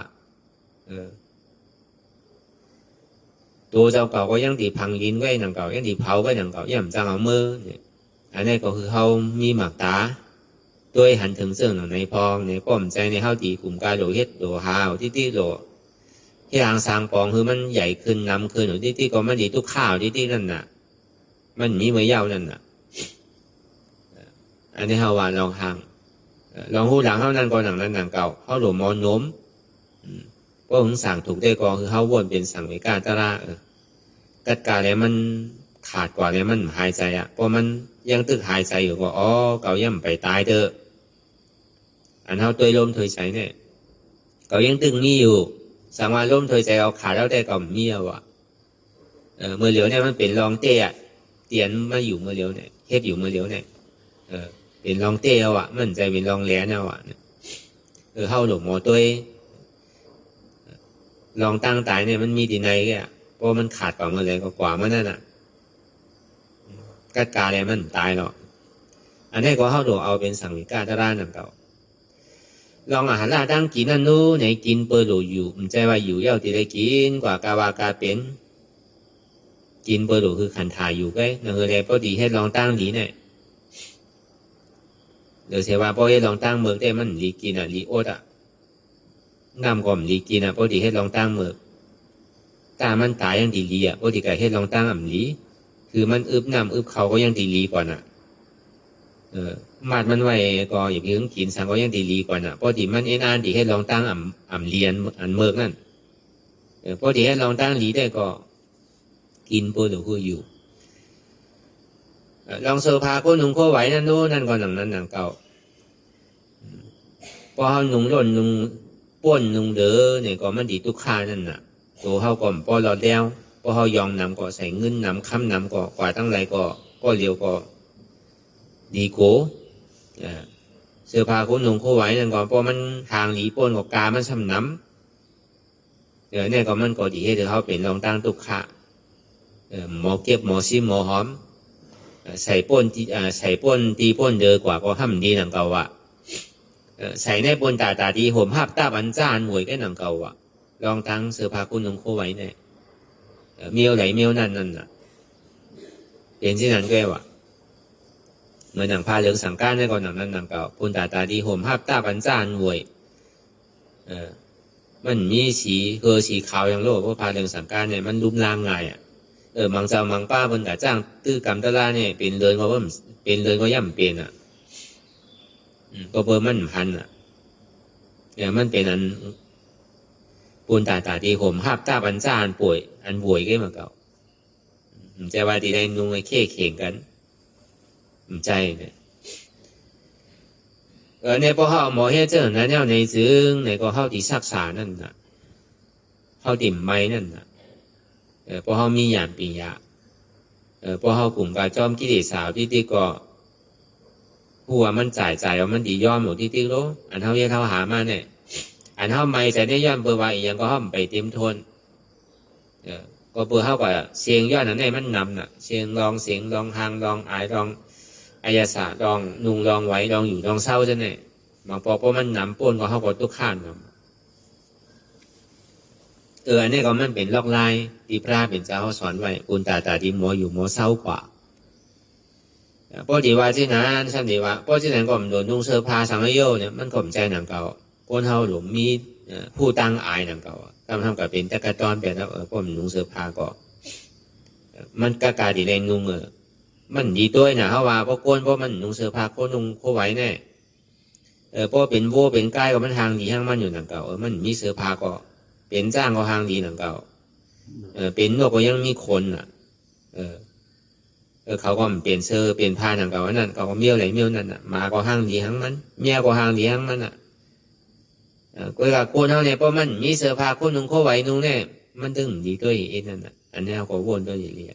C: ตัวเจ้าเก่าก็ยังตีพังยินไว้หนังเก่ายังตีเผาไว้หนังเก่ายังจังเอามือเนี่ยอันนี้ก็คือเขามีหมากตาด้วยหันถึงเสื่องในพองในป้อมใจในเขาตีกลุ่มกาโดเฮ็ดโดหาวที่โดที่ทางสร้างปองคือมันใหญ่ขึ้นนำขึ้นหรือที่ก็มันดีทุกข้าวที่นั่นน่ะมันมีเมื่อยาวนั่นน่ะอันนี้เขาว่าลองห่างลองหูหลังเขานั่นก็หนังนั้นหนังเก่าเขาหลวมมอนโน้มก็หึงสั่งถูกได้กองคือเขาวนเป็นสั่งไม่กล้าตระกัดกาแล้วมันขาดกว่าแล้วมันหายใจเพราะมันยังตึกหายใจอยู่ก็เก่าย่ำไปตายเถอะอันเขาตัวลมถอยใจเนี่ยเก่ายังตึงมีอยู่สังวาลมถอยใจเอาขาดแล้วได้ก่อมีเมื่อเหลียวเนี่ยมันเป็นรองเตี้ยเตียนมาอยู่เมื่อเหลียวเนี่ยเฮ็ดอยู่เมื่อเหลียวเนี่ยเป็นรองเตี้ยมันใจเป็นรองแหลนเข้าหลงหมอตัวลองตั้งตายเนี่ยมันมีที่ไหนแกเพราะมันขาดกว่าเมื่อไรก็กว่าเมื่อนั่น กัดกาอะไรมันตายหรอกอันนี้ก็เข้าดูเอาเป็นสังวิกาตรานั่นเก่าลองอาหารล่าตั้งกินนั่นนู้ในกินเปิดอยู่มันใจว่าอยู่เย้าที่ได้กินกว่ากาวากาเป็นกินเปิดคือขันถ่ายอยู่ก็นั่นคืออะไรพอดีให้ลองตั้งดีเนี่ยเดี๋ยวเสียว่าพอให้ลองตั้งเมือกได้มันลีกินลีโอดน้ำก็มลีกินพอดีให้ลองตั้งเมือกตามันตายยังดีลีพอดีก็ให้ลองตั้งอ่ำลีคือมันอึบน้ำอึบเขาก็ยังดีลีกว่าน่ะมาดมันไว้ก็อย่างนี้กินสังก็ยังดีลีกว่าน่ะพอดีมันอ่านดีให้ลองตั้งอ่ำเลียนอันเมือกนั่นพอดีให้ลองตั้งลีได้ก็กินปูหรือคืออยู่ลองเสื้อผ้าก็นุ่งก็ไหวนั่นโน้นั่นก็หนังนั้นหนังเก่าพอเขานุ่งร่นนุ่งป้นนุ่งเด้อเนี่ยก็มันดีทุกข้านั่นน่ะตัวเขาก็พอหลอดแล้วพอเขายองนำก็ใส่เงินนำค้ำนำก็กว่าตั้งไรก็เร็วก็ดีโก้เสื้อผ้าก็นุ่งก็ไหวนั่นก็พอมันทางหลีป้นก็กามันซ้ำน้ำเนี่ยก็มันก็ดีให้เขาเป็นรองตั้งทุกข้าหมอเก็บหมอซิหมอหอมใส่ป้นตีป้นเดือกว่าก็ห้ำดีหนังเก่าว่ะใส่ในป้นตาดีห่มภาพตาบันจ้านหวยก็หนังเก่าว่ะลองตั้งเสื้อผ้าคุณลงโคไว้เนี่ยเมียวไหลเมียวนั่นน่ะเป็นที่นั้นก็ว่ะเหมือนหนังผ้าเหลืองสังก้านในก่อนหนังนั้นหนังเก่าป้นตาดีห่มภาพตาบันจ้านหวยมันมีสีขาวอย่างโลกเพราะผ้าเหลืองสังก้านเนี่ยมันรูปร่างไงอ่ะมังเจ้ามังป้าบนกะจ้างตื้อกำตะลาเนี่ยเป็นเลยก็ว่าเป็นเลยก็ย่ำเป็นอ่ะก็เบอร์มันพันอ่ะเนี่ยมันเป็นอันปูนตาดีห่มภาพตาบันจ้าอันป่วยอันป่วยก็มาเก่าใจว่าที่ได้นุ่งไอ้เข่เข่งกันใจเนี่ยเนี่ยพอเขาหมอเฮ็ดเจ้านั้นเนี่ยในซึ่งในก็เข้าที่ศักษานั่นน่ะเข้าติ่มไม้นั่นน่ะพอเขามีหยาดปียาพอเขากลุ่มการจอมกิเลสสาวที่ก็หัวมันจ่ายว่ามันดีย่อมหมดที่รู้อันเขาเรียกเขาหามาเนี่ยอันเขาไม่ใส่ได้ย่อมเบอร์ว่าอีกอย่างก็ห้อมไปเต็มทนก็เบอร์เขาก็เสียงย่อนั้นเนี่ยมันนำน่ะเสียงลองหางลองอายลองอายศาลองนุ่งลองไหวลองอยู่ลองเศร้าจะเนี่ยบางพอมันนำป้นก็เขาก็ตุกข้านอันนี้ก็มันเป็นลอกลายที่พระเป็นเจ้าสอนไว้อุนตาดีหมออยู่หมอเศร้ากว่าพอดีว่าที่นั้นฉันดีว่าพอที่นั้นก็มันโดนนุ่งเสื้อผ้าสังโยเนี่ยมันก็ใจหนังเก่าคนเฮาหลุมมีผู้ตั้งอายหนังเก่าทำกับเป็นตะกะตอนเป็นแล้วพอมันนุ่งเสื้อผ้าก็มันกะกาดีแรงนุ่งมันดีด้วยนะเขาว่าเพราะก้นเพราะมันนุ่งเสื้อผ้าก็นุ่งก็ไหวแน่เพราะเป็นโวเป็นใกล้ก็มันทางดีทางมันอยู่หนังเก่ามันมีเสื้อผ้าก็เป็นจ้างก็ห้างดีหนังเก่าเป็นนกก็ยังมีคนอ่ะเขาก็เปลี่ยนเสื้อเปลี่ยนผ้าหนังเก่านั่นเขาก็เมี้ยวไหลเมี้ยวนั่นอ่ะมาก็ห้างดีทั้งมันเมียก็ห้างดีทั้งมันอ่ะก็กับคนเท่านี้เพราะมันมีเสื้อผ้าคนนุ่งเขาไหวนุ่งเนี่ยมันตึงดีด้วยเอ็นนั่นอ่ะอันนี้เขาก็วนด้วยอย่างนี้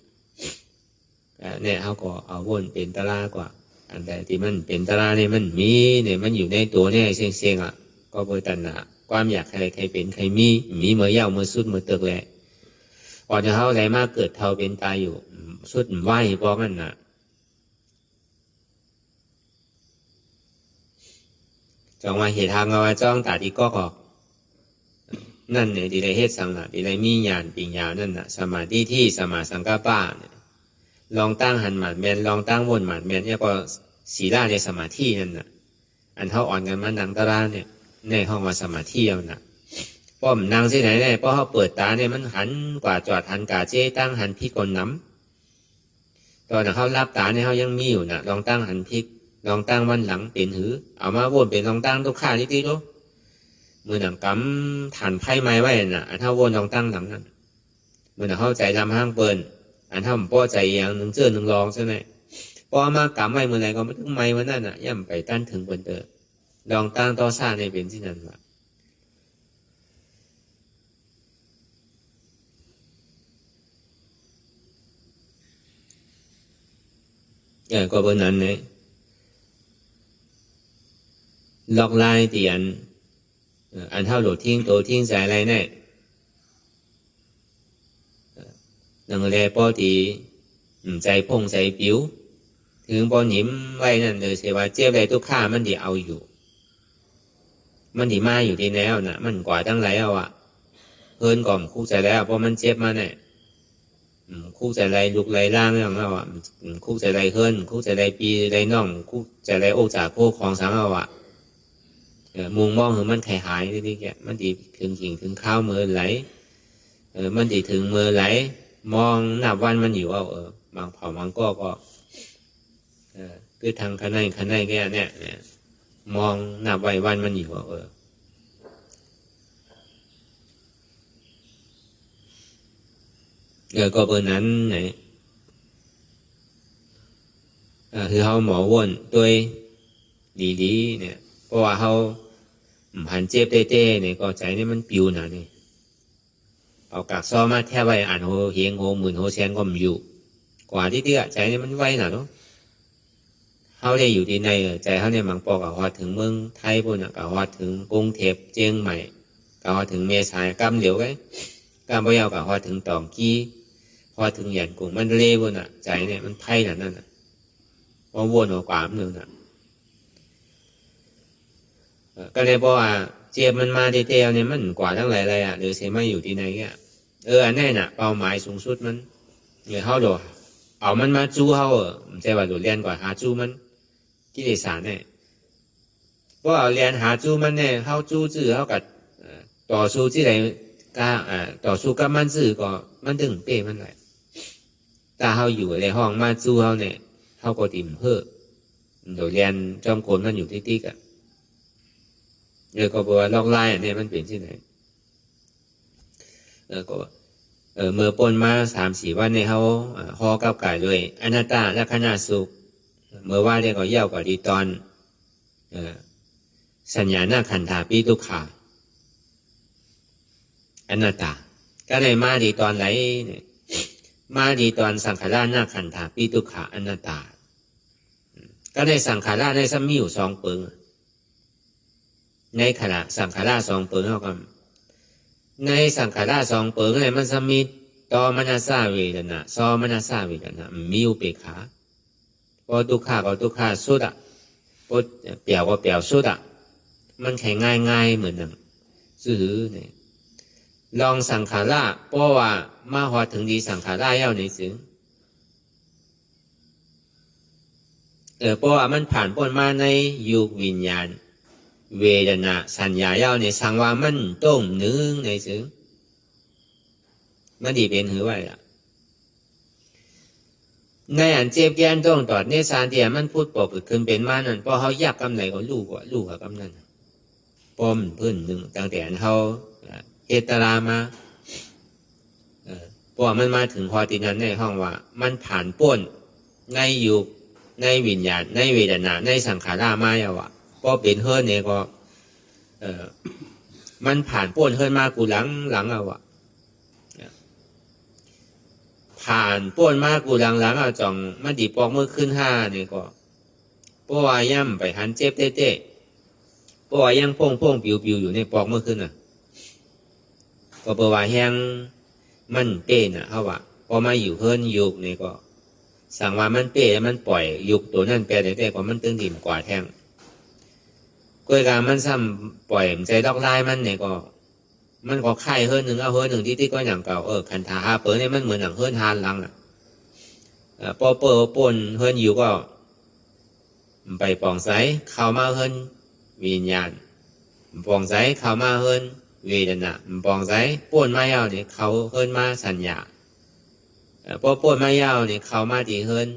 C: เนี่ยเขาก็เอาวนเป็นตะลากว่าอันใดที่มันเป็นตะลาเนี่ยมันมีเนี่ยมันอยู่ในตัวเนี่ยเสียงอ่ะก็เปิดตันหนาความอยากใครเป็นใครมีเมื่อยาวเมื่อสุดเมื่อเติกแหละก่อนจะเขาอะไรมากเกิดเท่าเป็นตายอยู่สุดไหวเพราะมันน่ะจองมาเหตุทางเอาไว้จ้องตาดีก็ออกนั่นเนี่ยดีไรเฮ็ดสังน่ะดีไรมีญาณปิญญานั่นน่ะสมาธิที่สมาสังกัปปะเนี่ยลองตั้งหันหมัดแมนลองตั้งวนหมัดแมนเนี่ยก็ศีลาในสมาธินั่นน่ะอันเท่าอ่อนกันมันนังตะลาเนี่ยในห้องว่าสมาธิเอาน่ะป้อมนางที่ไหนได้เพราะเขาเปิดตาเนี่ยมันหันกว่าจอดหันกาเจ้ตั้งหันพิกคนน้ำตอนเขารับตาเนี่ยเขายังมีอยู่น่ะลองตั้งหันพิกลองตั้งวันหลังเป็นหือเอามาวนเป็นลองตั้งทุกข้าที่รู้มือหนังกำฐานไพ่ไม้ไว้น่ะอันเท่าวนลองตั้งหลังนั้นมือหนังเข้าใจทำห้างเปิลอันเท่าผมป้อใจอย่างหนึ่งเจอหนึ่งลองใช่ไหมป้อมากำไว้เมื่อไรก็ไม่ต้องไม้วันนั้นน่ะย่ำไปตั้นถึงเปิลเตอลองตั้งต่อซ่าในเป็นที่นั่นว่ะก็บนนั้นเนี่ยลอกลายเตียนอันเท่าโหลดทิ้งโตทิ้งใส่อะไรเนี่ยนังแลป้อตีใจพงใจผิว ถึงบอหนิมไว้นั่นเลยเสียว่าเจ็บอะไรทุกข้ามันดีเอาอยู่มันดีมาอยู่ที่แล้วน่ะมันกว่าตั้งไรเอาอะเฮินก่อมคู่ใจแล้วเพราะมันเจ็บมาเนี่ยคู่ใจไรลุกไรล่างอย่างเราอ่ะคู่ใจไรเฮินคู่ใจไรปีไรน่องคู่ใจไรโอจากคู่ของสังเอาอ่ะมุงมองถึงมันไข่หายที่แกมันดีถึงหิ่งถึงข้าวมือไหลมันดีถึงมือไหลมองนับวันมันอยู่เอาบางเผาบางก็คือทางข้างในแกเนี่ยมองนับไว้วันมันอยู่เอาก็เบอร์นั้นไหนคือเขาหมอวนด้วยดีๆเนี่ยเพราะว่าเขาหันเจ็บเต้ๆเนี่ยก็ใจนี่มันปิวหนานี่เอากากซ้อมาแทบไว้อ่านโหเฮียงโหหมื่นโหแสนก็มันอยู่กว่าที่ใจนี่มันไว้หนาเนาะเขาได้อยู่ที่ในใจเขาเนี่ยมังปอกกับว่าถึงเมืองไทยปุ่นกับว่าถึงกรุงเทพเชียงใหม่กับว่าถึงเมษายกำเหลียวไว้กำพะเยากับว่าถึงตองกี้พอถึงหยันกุ้งมันเล่บนใจเนี่ยมันไพ่หนานั่นพอวนหัวกวามหนึ่งก็เลยบอกว่าเจี๊ยบมันมาเตี้ยๆเนี่ยมันกว่าทั้งหลายหรือเสียไม่อยู่ที่ไหนแกอันนี้น่ะเป้าหมายสูงสุดมันเขาโดดเอามันมาจู้เขาไม่ใช่ว่าโดดเรียนก่อนหาจู้มันกิเลสารเนี่ยเพราะเอาเรียนหาจู้มันเนี่ยเขาจู้จื้อเขากับต่อสู้ที่ไหนก็ต่อสู้กับมันจื้อก็มันดึงเป้มันไหลแต่เขาอยู่ในห้องมาจู้เขาเนี่ยเขาก็ติ่มเพ้อโดดเรียนจอมโกนมันอยู่ติ๊กๆก็บอกว่าลอกไล่เนี่ยมันเป็นที่ไหนก็เมื่อปนมา3-4 วันในเขาห่อกับไก่ด้วยอนัตตาและขณะสุขเมื่อว่าเรียกก็เย่าก็ดีตอนสัญญาหน้าขันธาปีตุขาอนัตตาก็เลยมาดีตอนไหนเนี่ยมาดีตอนสังขารหน้าขันธาปีตุขาอนัตตาก็ได้สังขารได้ซ้ำมีอยู่2 เปิงในขณะสังขาร2 เปิงเท่ากันในสังขาร2 เปิงเนี่ยมันสมิตอมนัสสาเวทนาซอมนัสสาเวทนามีอุเบกขาพอทุกขาก็ทุกขาสุดพอเปลี่ยวก็เปลี่ยวสุดมันแข็งง่ายเหมือนหนังซื่อเนี่ยลองสังขารเพราะว่ามาหอถึงดีสังขารเย้าในซึ้งเพราะว่ามันผ่านพ้นมาในยุควิญญาณเวทนาสัญญาเย้าในสังว่ามันต้มนึงในซึ้งมันดีเป็นหือไว้ละในอันเจ็บแย่นต้องตอดในสารเดียมันพูดปกขึ้นเป็นมานั่นเพราะเขาอยากกำไหนก็ลูกกับกำนั่นป้อมพื้นหนึ่งตั้งแต่เขาเอตรามาเพราะมันมาถึงพอตีนั้นในห้องว่ามันผ่านป้นในยุคในวิญญาณในเวทนาในสังขารามาอย่างว่าพอเป็นเฮิร์นเนี่ยก็มันผ่านป้นเฮิร์นมากูหลังเอาวะผ่านป้นมากูหลังเอาจ่องมันดีปอกมือขึ้น5เนี่ยก็เพราะว่าย่ำไปหันเจ็บเต้เพราะว่ายังโป่งปิวอยู่ในปอกมือขึ้นก็เพราะว่าแห้งมันเป้น่ะเขาว่าพอมาอยู่เฮิร์นยุกนี่ก็สั่งว่ามันเป้มันปล่อยยุกตัวนั่นแปลแต่ก็มันตึงดิ่มกว่าแทงกล้วยกามันซ้ำปล่อยใจดอกลายมันเนี่ยก็มันก็ไข่เฮิร์นหนึ่งเอาเฮิร์นหนึ่งที่ก็อย่างเก่าขันธาเปิดเนี่ยมันเหมือนหนังเฮิร์นทานหลังพอเปิดปนเฮิร์นอยู่ก็ไปปองใสเข้ามาเฮิร์นวิญญาณปองใสเข้ามาเฮิร์นเวทนาปองใสปนมาเย้าเนี่ยเขาเฮิร์นมาสัญญาพอปนมาเย้าเนี่ยเขามาที่เฮิร์น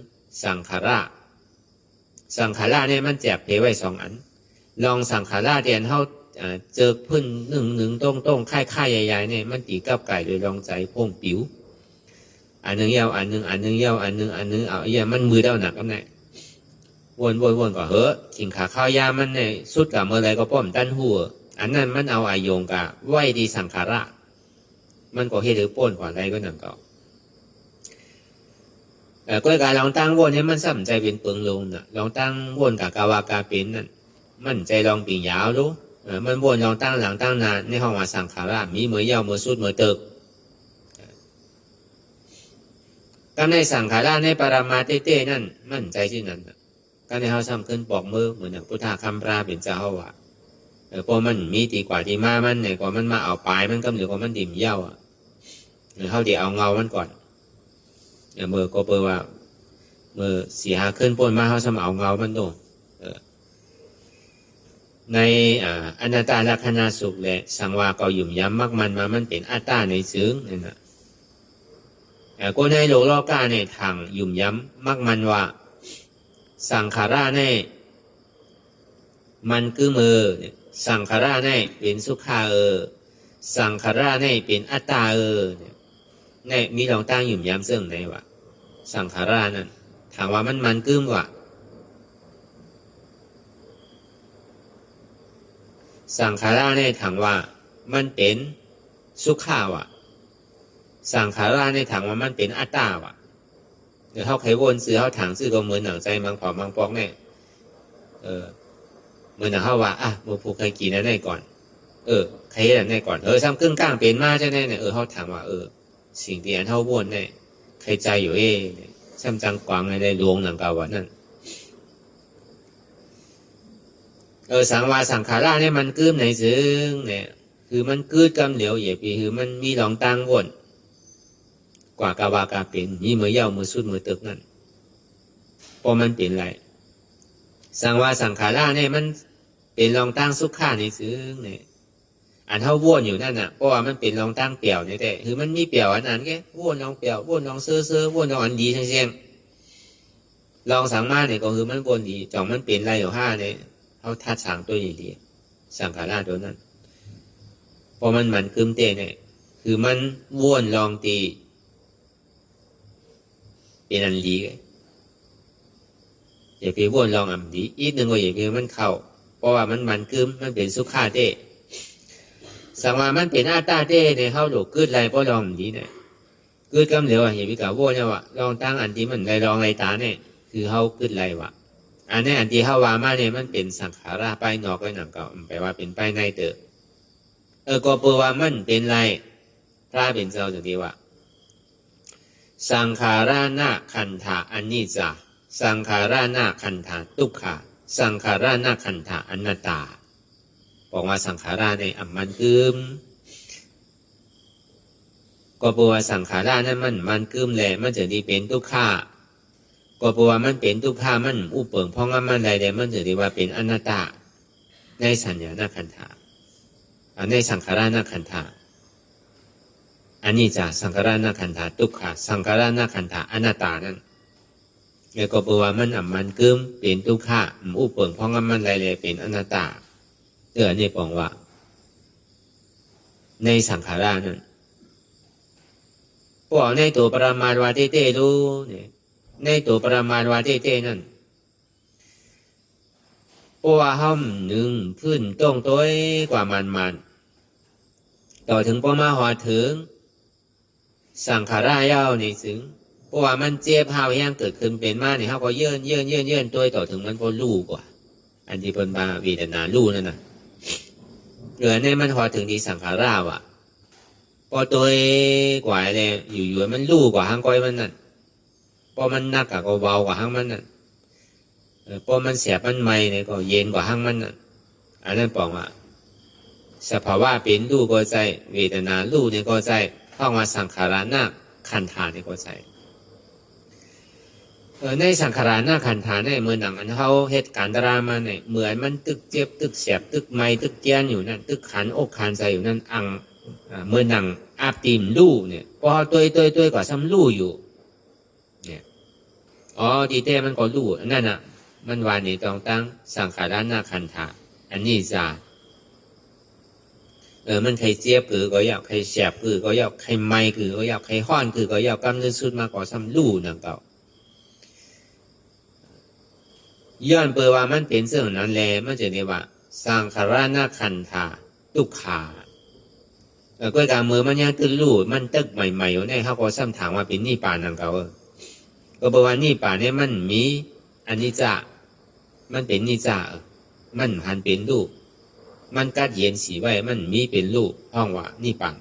C: สังขารเนี่ยมันแจกเพไว้2 อันลองสังขารเดียนเขาเจอพื้นหนึ่งต้งค่ายใหญ่ๆเนี่ยมันตีกับไก่โดยลองใจโป่งปิ๋วอันนึงเย้าอันนึงเย้าอันนึงเอามันมือเด้าหนักกันไหนวนก็ขิงขาข้าวยามันเนี่ยสุดกับเมื่อไรก็ป้อมตั้นหัวอันนั้นมันเอาอายงกะไหวดีสังขาระมันก็เฮ็ดหรือป้นกว่าไรก็หนังเก่าก็การลองตั้งวนให้มันสำใจเป็นเปิงลงน่ะลองตั้งวนกับกาวากาเป็นนั่นมันใจลองปิ่งยาวรู้มันวนลองตั้งหลังตั้งนานในห้องว่าสังขาระมีเมื่อเย้าเมื่อสุดเมื่อเติก ก็ในสังขารในปรามาเต้นั่นมั่นใจที่นั่นก็ในเขาซ้ำขึ้นปอกมือเหมือนพุทธคำปราเป็นเจ้าว่าพอมันมีตีกว่าที่มามันเนี่ยกว่ามันมาเอาปลายมันก็หรือว่ามันดิ่มเย้าหรือเขาเดี๋ยวเอาเงามันก่อนเมื่อก็เปิดว่าเมื่อเสียขึ้นปนมาเขาซ้ำเอาเงามันดูในอนัตตลักษณะสุขและสังวาก็หยุ่มย้ำมากมันเป็นอัตตาในซึ้งนั่นนะก็ในโลกาในทางหยุ่มย้ำมากมันว่าสังขาราในมันคือมือสังขาราในเป็นสุขาสังขาราในเป็นอัตตาในมีลองตั้งหยุ่มย้ำซึ่งในว่าสังขารานั้นถามว่ามันกึ้มว่าสังขาราในถามว่ามันเป็นสุขาวะสังขาราในถามว่ามันเป็นอัตตาวะเดี๋ยวเขาไขวนซื้อเขาถังซื้อก็เหมือนหนังใจมังผอมมังปอกเนี่ยเหมือนหนังเขาว่ามือผูกใครกี่นั่นได้ก่อนใครนั่นได้ก่อนซ้ำกึ่งกลางเป็นมาใช่ไหมเนี่ยเขาถามว่าสิ่งที่อันเท่าวนเนี่ยใครใจอยู่ซ้ำจังกวางในดวงหนังกาวะนั่นสังวาสังขาราเนี่ยมันกึ้มในซึ้งเนี่ยคือมันกืดกำเหลียวเหยียบคือมันมีหลองตังวนกว่ากาวากาเป็นมีมือเย้ามือสุดมือตึกนั่นพอมันเป็นไรสังวาสังขาราเนี่ยมันเป็นรองตั้งสุขข้าในซึ้งเนี่ยอันเท่าวนอยู่นั่นน่ะเพราะว่ามันเป็นรองตั้งเปี่ยวเนี่ยแต่คือมันมีเปี่ยวอันนั้นแค่วนรองเปี่ยววนรองเสื้อวนรองอันดีเชียงลองสังมาเนี่ยก็คือมันวนดีจ่องมันเป็นไรอยู่ห้าเนี่ยเขาทัดสังตัวดีๆสังขาราตัวนั้นพอมันคืมเตะเนี่ยคือมันวนรองตีเป็นอันดีอย่าไปวนรองอันดีอีกหนึ่งก็อย่าไปมันเข้าเพราะว่ามันคืมมันเป็นสุขาเตะสังวามันเป็นอาตาเตะเนี่ยเขาหลุดกึดไรเพราะรองอันดีเนี่ยกึดกำเหลวอย่าไปกล่าววนเนี่ยว่าลองตั้งอันที่มันไรรองไรตาเนี่ยคือเขากึดไรวะอันนี้อันที่เขาว่ามาเนี่ยมันเป็นสังขาราไปนอกไปหนังเก่าแปลว่าเป็นไปในเตอก็แปลว่ามันเป็นไรพระเป็นเจ้าจะดีว่าสังขารานาขันธาอนิจจาสังขารานาขันธาทุกขาสังขารานาขันธาอนัตตาบอกว่าสังขาราในอัมมันกึมก็แปลว่าสังขารานั้นมันกึมแหละมันจะดีเป็นทุกขาก็เพราะว่ามันเป็นทุกข้ามันอุปเปิงเพราะงั้นมันใดมันจะเรียกว่าเป็นอนัตตาในสัญญาณขันธาในสังขารนขันธาอันนี้จะสังขารนขันธาทุกขาสังขารนขันธาอนัตตานั้นแล้วก็เพราะว่ามันกึมเป็นทุกข้าอุปเปิงเพราะงั้นมันใดเป็นอนัตตานี่บอกว่าในสังขารนั้นพวกในตัวปรมาณวาเต้รู้เนี่ยในตัวปรมาณวาเต้นั่นเพราะว่าห้องหนึ่งขึ้นต้องต้อยกว่ามันต่อถึงพอมาหอถึงสังขารายาวในถึงเพราะว่ามันเจ็บหาวย่างเกิดขึ้นเป็นมาเนี่ยเขาก็เยื่นตัวต่อถึงมันพอลู่กว่าอันที่เป็นมาวีดนาลู่นั่นน่ะเหลือในมันหอถึงที่สังขาราวะพอตัวกว่าเนี่ยอยู่มันลู่กว่าห้างก้อยมันนั่นพอมันหนักก็เบากว่าห้างมันนั่นพอมันเสียบมันไม่เนี่ยก็เย็นกว่าห้างมันนั่นอันนั้นบอกว่าสภาวะเป็นรูปก็ใจเวทนารูปเนี่ยก็ใจเข้ามาสังขารนาขันธาเนี่ยก็ใจในสังขารนาขันธาเนี่ยเหมือนหนังอันเขาเหตุการณ์ดราม่าเนี่ยเหมือนมันตึกเจ็บตึกเสียบตึกไม่ตึกเจียนอยู่นั่นตึกขันอกขันใจอยู่นั่นเหมือนหนังอาบตีนรูเนี่ยพอตัวกว่าซ้ำรูอยู่เนี่ยดีเต้มันก็รูนั่นน่ะมันวานนี่ต้องตั้งสังขารนาขันธาอันนี้จะมันใครเจี๊ยบคือก็อยากใครแสบคือก็อยากใครไม่คือก็อยากใครห้อนคือก็อยากกำเนิดสุดมากกว่าซ้ำลู่นั่นเก่าย้อนเปิดว่ามันเป็นเรื่องนั้นแลมันจะเรียกว่าสังขารนาขันธาทุกขาก็การมือมันยังตึกลู่มันตึกใหม่ๆอยู่ในเขาก็ซ้ำถามว่าเป็นนี่ป่านั่นเก่าก็บอกว่านี่ป่าเนี่ยมันมีอันนี้จะมันเป็นนิจามันหันเป็นรูปมันกัดเย็นสีไว้มันมีเป็นรูปห้องว่านี่ปัง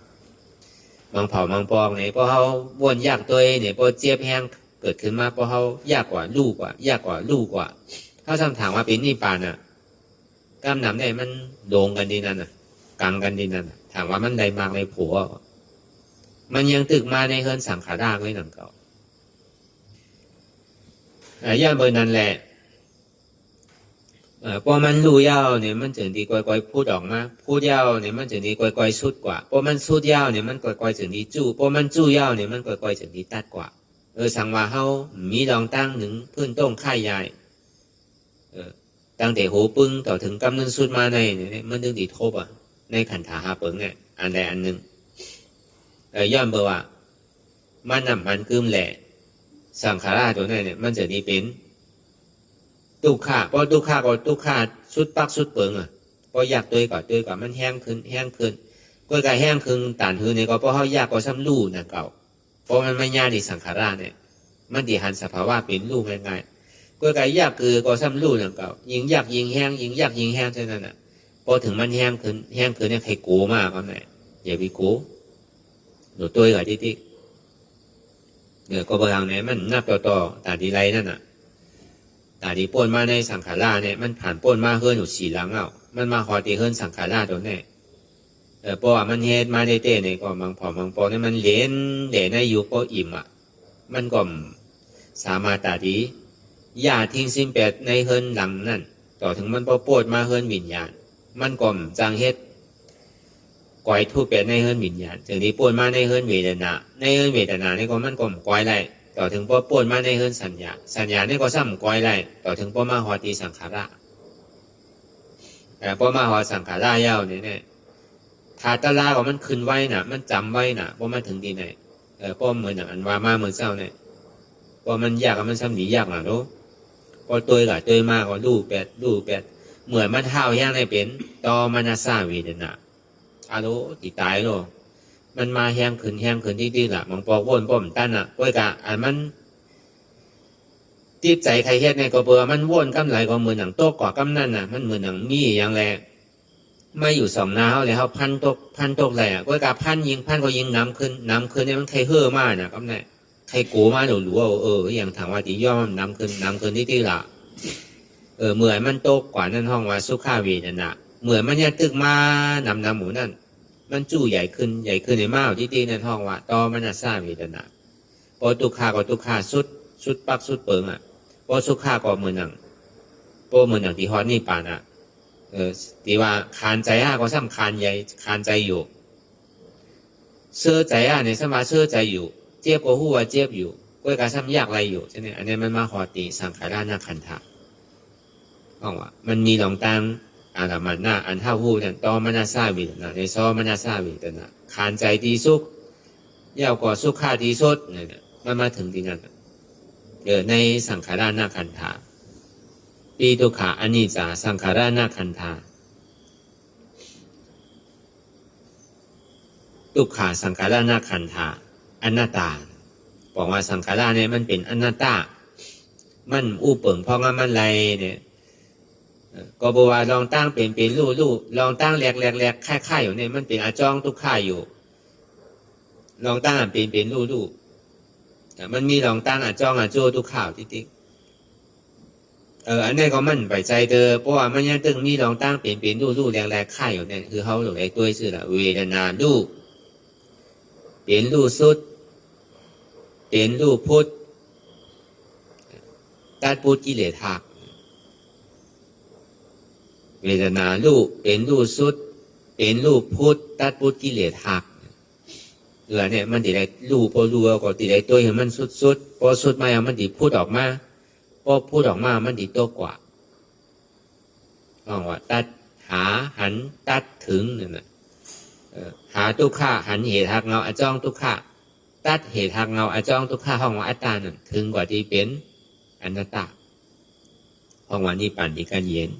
C: มังเผามังปองเนี่ยพอเขาบ้วนยากตัวเนี่ยพอเจี๊ยบแห้งเกิดขึ้นมาพอเขายากกว่าลูกกว่ายากกว่าลูกกว่าเขาทำถามว่าเป็นนิพพานอ่ะกำนำได้มันโด่งกันดีนั่นน่ะกังกันดีนั่นถามว่ามันได้มากในผัวมันยังตึกมาในเฮิรนสังขารากไว้หนังเก่าย่าเบอร์นั่นแหละพอมันรู้ยาวเนี่ยมันถึงดีก่อยๆพูดออกมาพูดยาวเนี่ยมันถึงดีก่อยๆสุดกว่าพอมันสุดยาวเนี่ยมันก่อยๆถึงดีจู้พอมันจู้ยาวเนี่ยมันก่อยๆถึงดีตัดกว่าสังว่าเฮามีลองตั้งหนึ่งพื้นต้งค่ายใหญ่ตั้งแต่โหปึ้งต่อถึงกำนึงสุดมาในเนี่ยมันถึงดีทบในขันธาหาเปิงเนี่ยอันใดอันหนึ่งย้อนเบอร์ว่ามันนำมันกึมแหละสังขาราตัวนี้เนี่ยมันจะดีเป็นตุกขาเพราะตุกขาก็ตุกขาสุดปักสุดเปิงเพราะอยากตัวก่อนมันแห้งขึ้นก็กลายแห้งขึ้นต่านหือเนี่ยก็เพราะเขาอยากก็ซ้ำลู่นะเก่าเพราะมันไม่ยากในสังขาราเนี่ยมันดีหันสภาวะเป็นลู่ง่ายๆก็กลายยากคือก็ซ้ำลู่นะเก่ายิงยากยิงแห้งยิงยากยิงแห้งเท่านั้นน่ะพอถึงมันแห้งขึ้นเนี่ยใครโก้มากครับเนี่ยอย่าไปโก้หนูตัวกับที่ก็บางเนี่ยมันนับต่อตาดีไรนั่นน่ะตาดีป้นมาในสังขาราเนี่ยมันผ่านป้นมาเฮือนอยู่สี่หลังมันมาหอตีเฮือนสังขาราตัวเนี่ยเพราะว่ามันเฮ็ดมาได้เต้เนี่ยก็บางปอเนี่ยมันเล่นเด่นในอยู่ก็อิ่มมันก็สามารถตาดีอย่าทิ้งสิ้นแปดในเฮือนหลังนั่นต่อถึงมันพอปวดมาเฮือนวิญญาณมันก็จางเฮ็ดก่อยทุบแปดในเฮือนวิญญาณถึงนี้ปวดมาในเฮือนเวทนานี่ก็มันก็ก่อยไรต่อถึงพอปวดมาในเฮือนสัญญานี่ก็ซ้ำก่อยไรต่อถึงพอมาหอตีสังขาระพอมาหอสังขารายาวเนี่ยถ้าตะลาก็มันขึ้นไว้น่ะมันจำไว้น่ะพอมาถึงที่ไหนพอเหมือนอย่างอันว่ามาเหมือนเศร้าเนี่ยพอมันยากมันซ้ำหนียากหน่อยรู้พอตัวกับตัวมากก็ดูแปดเหมือนมันเท้าย่างในเป็นต่อมันซาวีเดนะอาโลตีตายโลมันมาแห้งขึ้นที่ละมังปอกวนป้อมตั้นก้อยกะอันมันติดใจใครเฮ็ดในก็เบื่อมันวนกำไหลก็เหมือนหนังโต๊ะกว่ากำนั่นมันเหมือนหนังมีอย่างแรไม่อยู่สองนาเขาเลยเขาพันตกอะไรก้อยกะพันก็ยิงน้ำขึ้นเนี่ยมันใครเฮ่อมากกำเนี่ยใครโกมาหรือว่าอย่างถามว่าตีย่อมน้ำขึ้นที่ละเหมือนมันโต๊ะกว่านั่นห้องว่าสุขาวีนั่นนะเหมือนมันเนี่ยตึกมานำหมูนั่นมันจู่ใหญ่ขึ้นในม้าที่ในท้องว่าตอมันซาวีดนะพอตุกขาก็ตุกขาสุดปักสุดเปิงพอสุขาก็เหมือนหนังที่ฮอตนี่ปานที่ว่าคานใจก็ซ้ำคานใหญ่คานใจอยู่เสื้อใจในสมาเสื้อใจอยู่เจ็บก็หัวเจ็บอยู่ก็การซ้ำยากอะไรอยู่ใช่ไหมอันนี้มันมาฮอตตีสังขารนาคันธะห้องว่ามันมีหลงตามอันมันหน้าอันเท่าหูเนี่ยตอมันซาวิตนะในซอมันซาวิตนะขานใจดีสุขยาวกว่าสุขขาดีสุดเนี่ยมันมาถึงที่นั่นในสังขารนาคันธาปีตุขาอนิจจาสังขารนาคันธาตุขาสังขารนาคันธาอนัตตาบอกว่าสังขารเนี่ยมันเป็นอนัตตามันอู้เปิ่งเพราะงั้นมันไรเนี่ยก็บอกว่าลองตั้งเป็นลู่ลองตั้งแหลกค่ายอยู่เนี่ยมันเป็นอาจ้องทุกข่ายอยู่ลองตั้งเป็นลู่มันมีลองตั้งอาจ้องอาโจทุกข่าวติ๊กอันนี้ก็มันไปใจเด้อเพราะว่ามันยังตึงมีลองตั้งเป็นลู่แหลกค่ายอยู่เนี่ยคือเขาหลงไอ้ตัวชื่อละเวทนาลู่เป็นลู่สุดเป็นลู่พุทธตัดพุทธกิเลสหักเวทนาลูกเป็นลูกสุดเป็นลูกพุทธตัดพุทธกิเลสหักเนี่ยมันติดได้ลูกพอลูกก็ติดได้ตัวเห็นมันสุดพอสุดมามันติดพูดออกมาพอพูดออกมามันติดตัวกว่าว่าตัดหาหันตัดถึงเนี่ยนะหาทุกข้าหันเหตุหักเงาอจ้องทุกข้าตัดเหตุหักเงาอจ้องทุกข้าห้องว่าอัตตานั่นถึงกว่าที่เป็นอนัตตาห้องว่านี่ปั่นที่การเย็น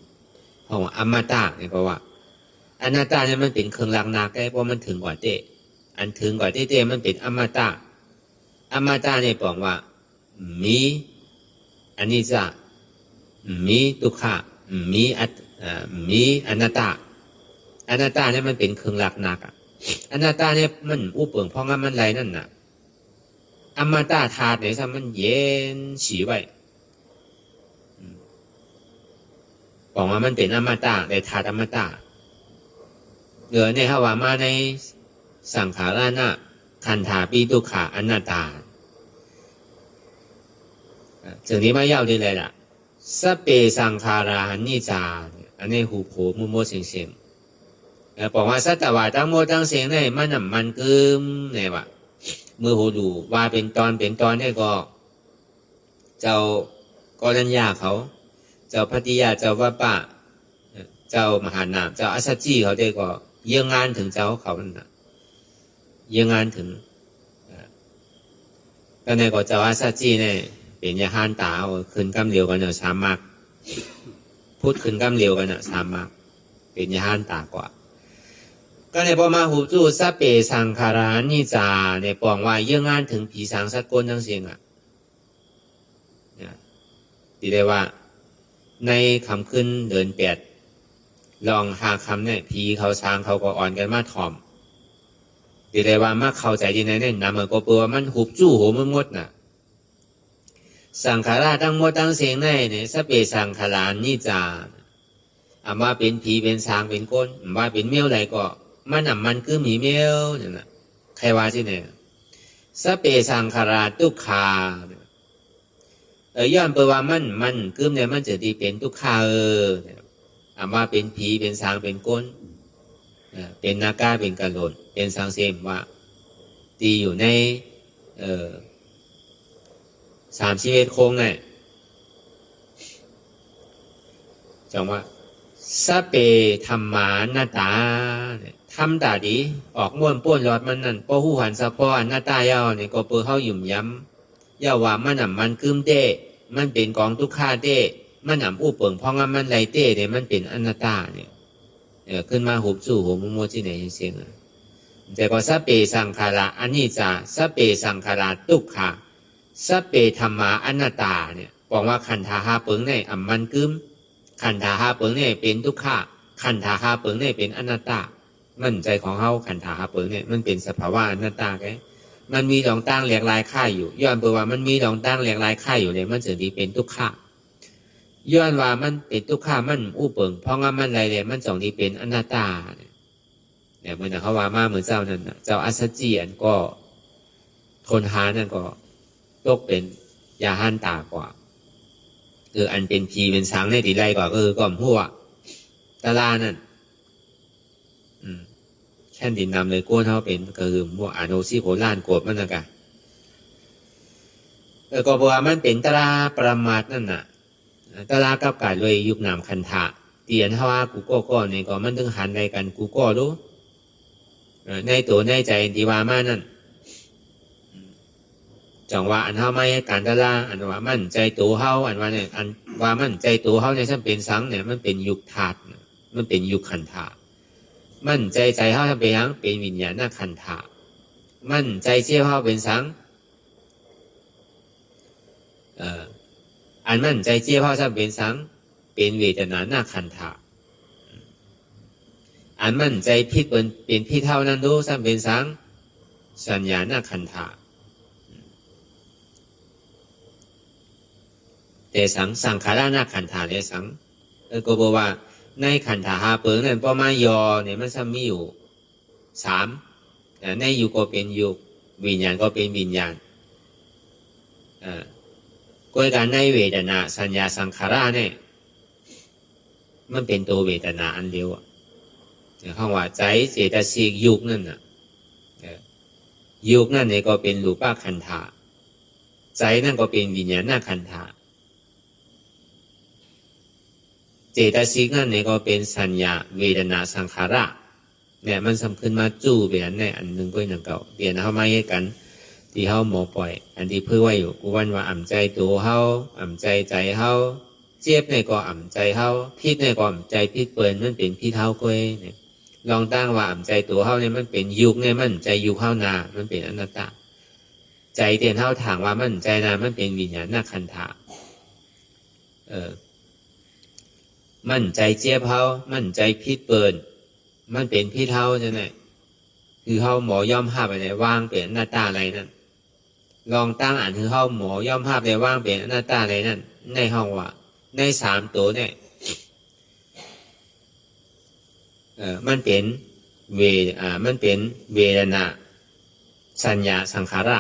C: ห้องอมตะเนี่ยเพราะว่าอนัตตาเนี่ยมันเป็นเครื่องลังนาแก่เพราะมันถึงกว่าเตอันถึงกว่าเตมันเป็นอมตะเนี่ยบอกว่ามีอนิจจามีทุกขะมีอนัตตาเนี่ยมันเป็นเครื่องลังนา อนัตตาเนี่ยมันอุปเปิงเพราะงั้นมันไรนั่นน่ะอมตะธาตุเนี่ยซะมันเย็นฉีไว้บอกว่ามันเป็นอมตะในธาตุอมตะเหลือในฮาวามาในสังขารนะขันธาปีตุขาอนัตตาถึงนี้ไม่ยาวดีเลยล่ะสเปสังขารานิจาอันนี้หูโผมุโมเสียงเสียงบอกว่าสัตวะทั้งหมดทั้งเสียงเนี่ยมันกึมเนี่ยวะเมื่อหูดูว่าเป็นตอนเนี่ยก็เจ้ากรัญญาเขาเจ้าพัทยาเจ้าวัปปะเจ้ามหานามเจ้าอัสสจีเขาได้ก็เยี่ยงงานถึงเจ้าเขานั่นนะเยี่ยงงานถึงก็ในก็เจ้าอัสสจีเนี่ยเป็นยาฮันตาขึ้นกำเลียวกันเนี่ยสามมากพูดขึ้นกำเลียวกันเนี่ยสามมากเป็นยาฮันตากว่าก็ในพอมาหูจูสเปสังขารานิจาในปองว่าเยี่ยงงานถึงผีสางสักก้นทั้งเสียงอ่ะดีได้ว่าในคำขึ้นเดินแปดลองหาคำเนี่ยผีเขาช้างเขาก็อ่อนกันมาถ่อมดีได้ว่ามาเข้าใจดีในเนี่ยนำมาก็เปลือมันหุบจู้หัวมันงดน่ะสังขาราทั้งหมดทั้งเสียงในเนี่ยสเปสังขารานิจาอาว่าเป็นผีเป็นช้างเป็นก้นว่าเป็นเมี้ยวอะไรก็มันคือหมีเมี้ยวเนี่ยนะใครว่าสิเนี่ยสเปสังขาราทุกขาย้อนไปว่ามันคือเนี่ยมันจะดีเป็นทุกขาอาว่าเป็นผีเป็นช้างเป็นก้นเป็นนาคาเป็นกระโหลกเป็นสังเสมว่าตีอยู่ใน31โค้งไงจังว่าสเปธรรมานาตาทำตาดีออกม้วนป้วนหลอดมันนั่นพอหูหันสะพออันหน้าตายาวเนี่ยก็เปิดเข้าหยุ่มย้ำย่าว่ามันกึมเต้มันเป็นกองทุกข้าเต้มันผู้เปิงเพราะงั้นมันไรเต้เนี่ยมันเป็นอนัตตาเนี่ยขึ้นมาหุบสู่หัวมุโมจิไหนเสียงแต่ก็สเปสังขาราอนิจจาสเปสังขาราทุกขาสเปธรรมาอนัตตาเนี่ยบอกว่าขันธาหาเปิงในมันกึมขันธาหาเปิงเนี่ยเป็นทุกขาขันธาหาเปิงเนี่ยเป็นอนัตตามันใจของเขาขันธาหาเปิงเนี่ยมันเป็นสภาวะอนัตตาไงมันมีดองตั้งเหลียกลายค่ายอยู่ย้อนไปว่ามันมีดองตั้งเหลียกลายค่ายอยู่เนี่ยมันจะดีเป็นทุกขาย้อนว่ามันเป็นทุกขามันอู้เปิงเพราะงั้นมันอะไรเนี่ยมันส่งดีเป็นอนัตตาเนี่ยเหมือนเขาว่ามาเหมือนเจ้านั่นเจ้าอัสสจีอันก็ทนหานั่นก็ตกเป็นยาหันตากว่าอันเป็นผีเป็นช้างในตีไรกว่าก็หัวตาลานั่นแค่ดินนำเลยก้นเขาเป็นหัวอนุสิโผล่านโกรธมันนะกะก็บอกว่ามันเป็นตาลาประมาทนั่นน่ะตาลากับกาเลยยุคนามคันธะเตียนว่ากูก็เนี่ยก็มันถึงหันในกันกูก็รู้ในตัวในใจที่ว่ามานั่นจังว่าอันเฮาไม่การตะลาอันว่ามั่นใจตัวเฮาอันว่าเนี่ยอันว่ามั่นใจตัวเฮาเนี่ยฉันเป็นสังเนี่ยมันเป็นยุคธาตุมันเป็นยุคขันธะมั่นใจเฮาทำเป็นยังเป็นวิญญาณขันธะมั่นใจเชี่ยวเฮาเป็นสังอันมั่นใจเชี่ยวเฮาทำเป็นสังเป็นเวทนาขันธะอันมั่นใจพิษเป็นพิษเท่านั้นดูทำเป็นสังสัญญาขันธะแต่สังขารนาขันธาเนี่ยสังก็บอกว่าในขันธาหาเปิงนั่นประมาณยอเนี่ยมันมีอยู่3ในยุก็เป็นยุวิญญาณก็เป็นวิญญาณก็การในเวทนาสัญญาสังขารเนี่ยมันเป็นตัวเวทนาอันเดียวคำว่าใจเจตสิกยุคนั่นน่ะยุคนั่นเนี่ยก็เป็นรูปขันธาใจนั่นก็เป็นวิญญาณขันธาเจตสิกนั่นเนี่ยก็เป็นสัญญาเวทนาสังขารเนี่ยมันสำคัญมาจู่เปลี่ยนในอันหนึ่งก็หนึ่งเก่าเปลี่ยนเข้ามาให้กันที่เขาหมอปล่อยอันที่เพื่อไว้อยู่กูวันว่าอ่ำใจตัวเขาอ่ำใจเขาเจ็บในก็อ่ำใจเขาพิษในก็อ่ำใจพิษเปิลมันเป็นพิษเท้าก้อยเนี่ยลองตั้งว่าอ่ำใจตัวเขาเนี่ยมันเป็นยุคเนี่ยมันใจยุคเข้านามันเป็นอนัตตาใจเตียนเท้าถางว่ามันใจนามันเป็นวิญญาณขันธะมั่นใจเจี๊ยบเขามั่นใจพิษเปิลมันเป็นพิษเท้าใช่ไหม คือเขาหมอย่อมภาพอะไรว่างเป็นอนัตตาอะไรนั่นลองตั้งอ่านคือเขาหมอย่อมภาพอะไรว่างเป็นอนัตตาอะไรนั่นในห้องว่าในสามตัวเนี่ยมันเป็นมันเป็นเวทนาสัญญาสังขาร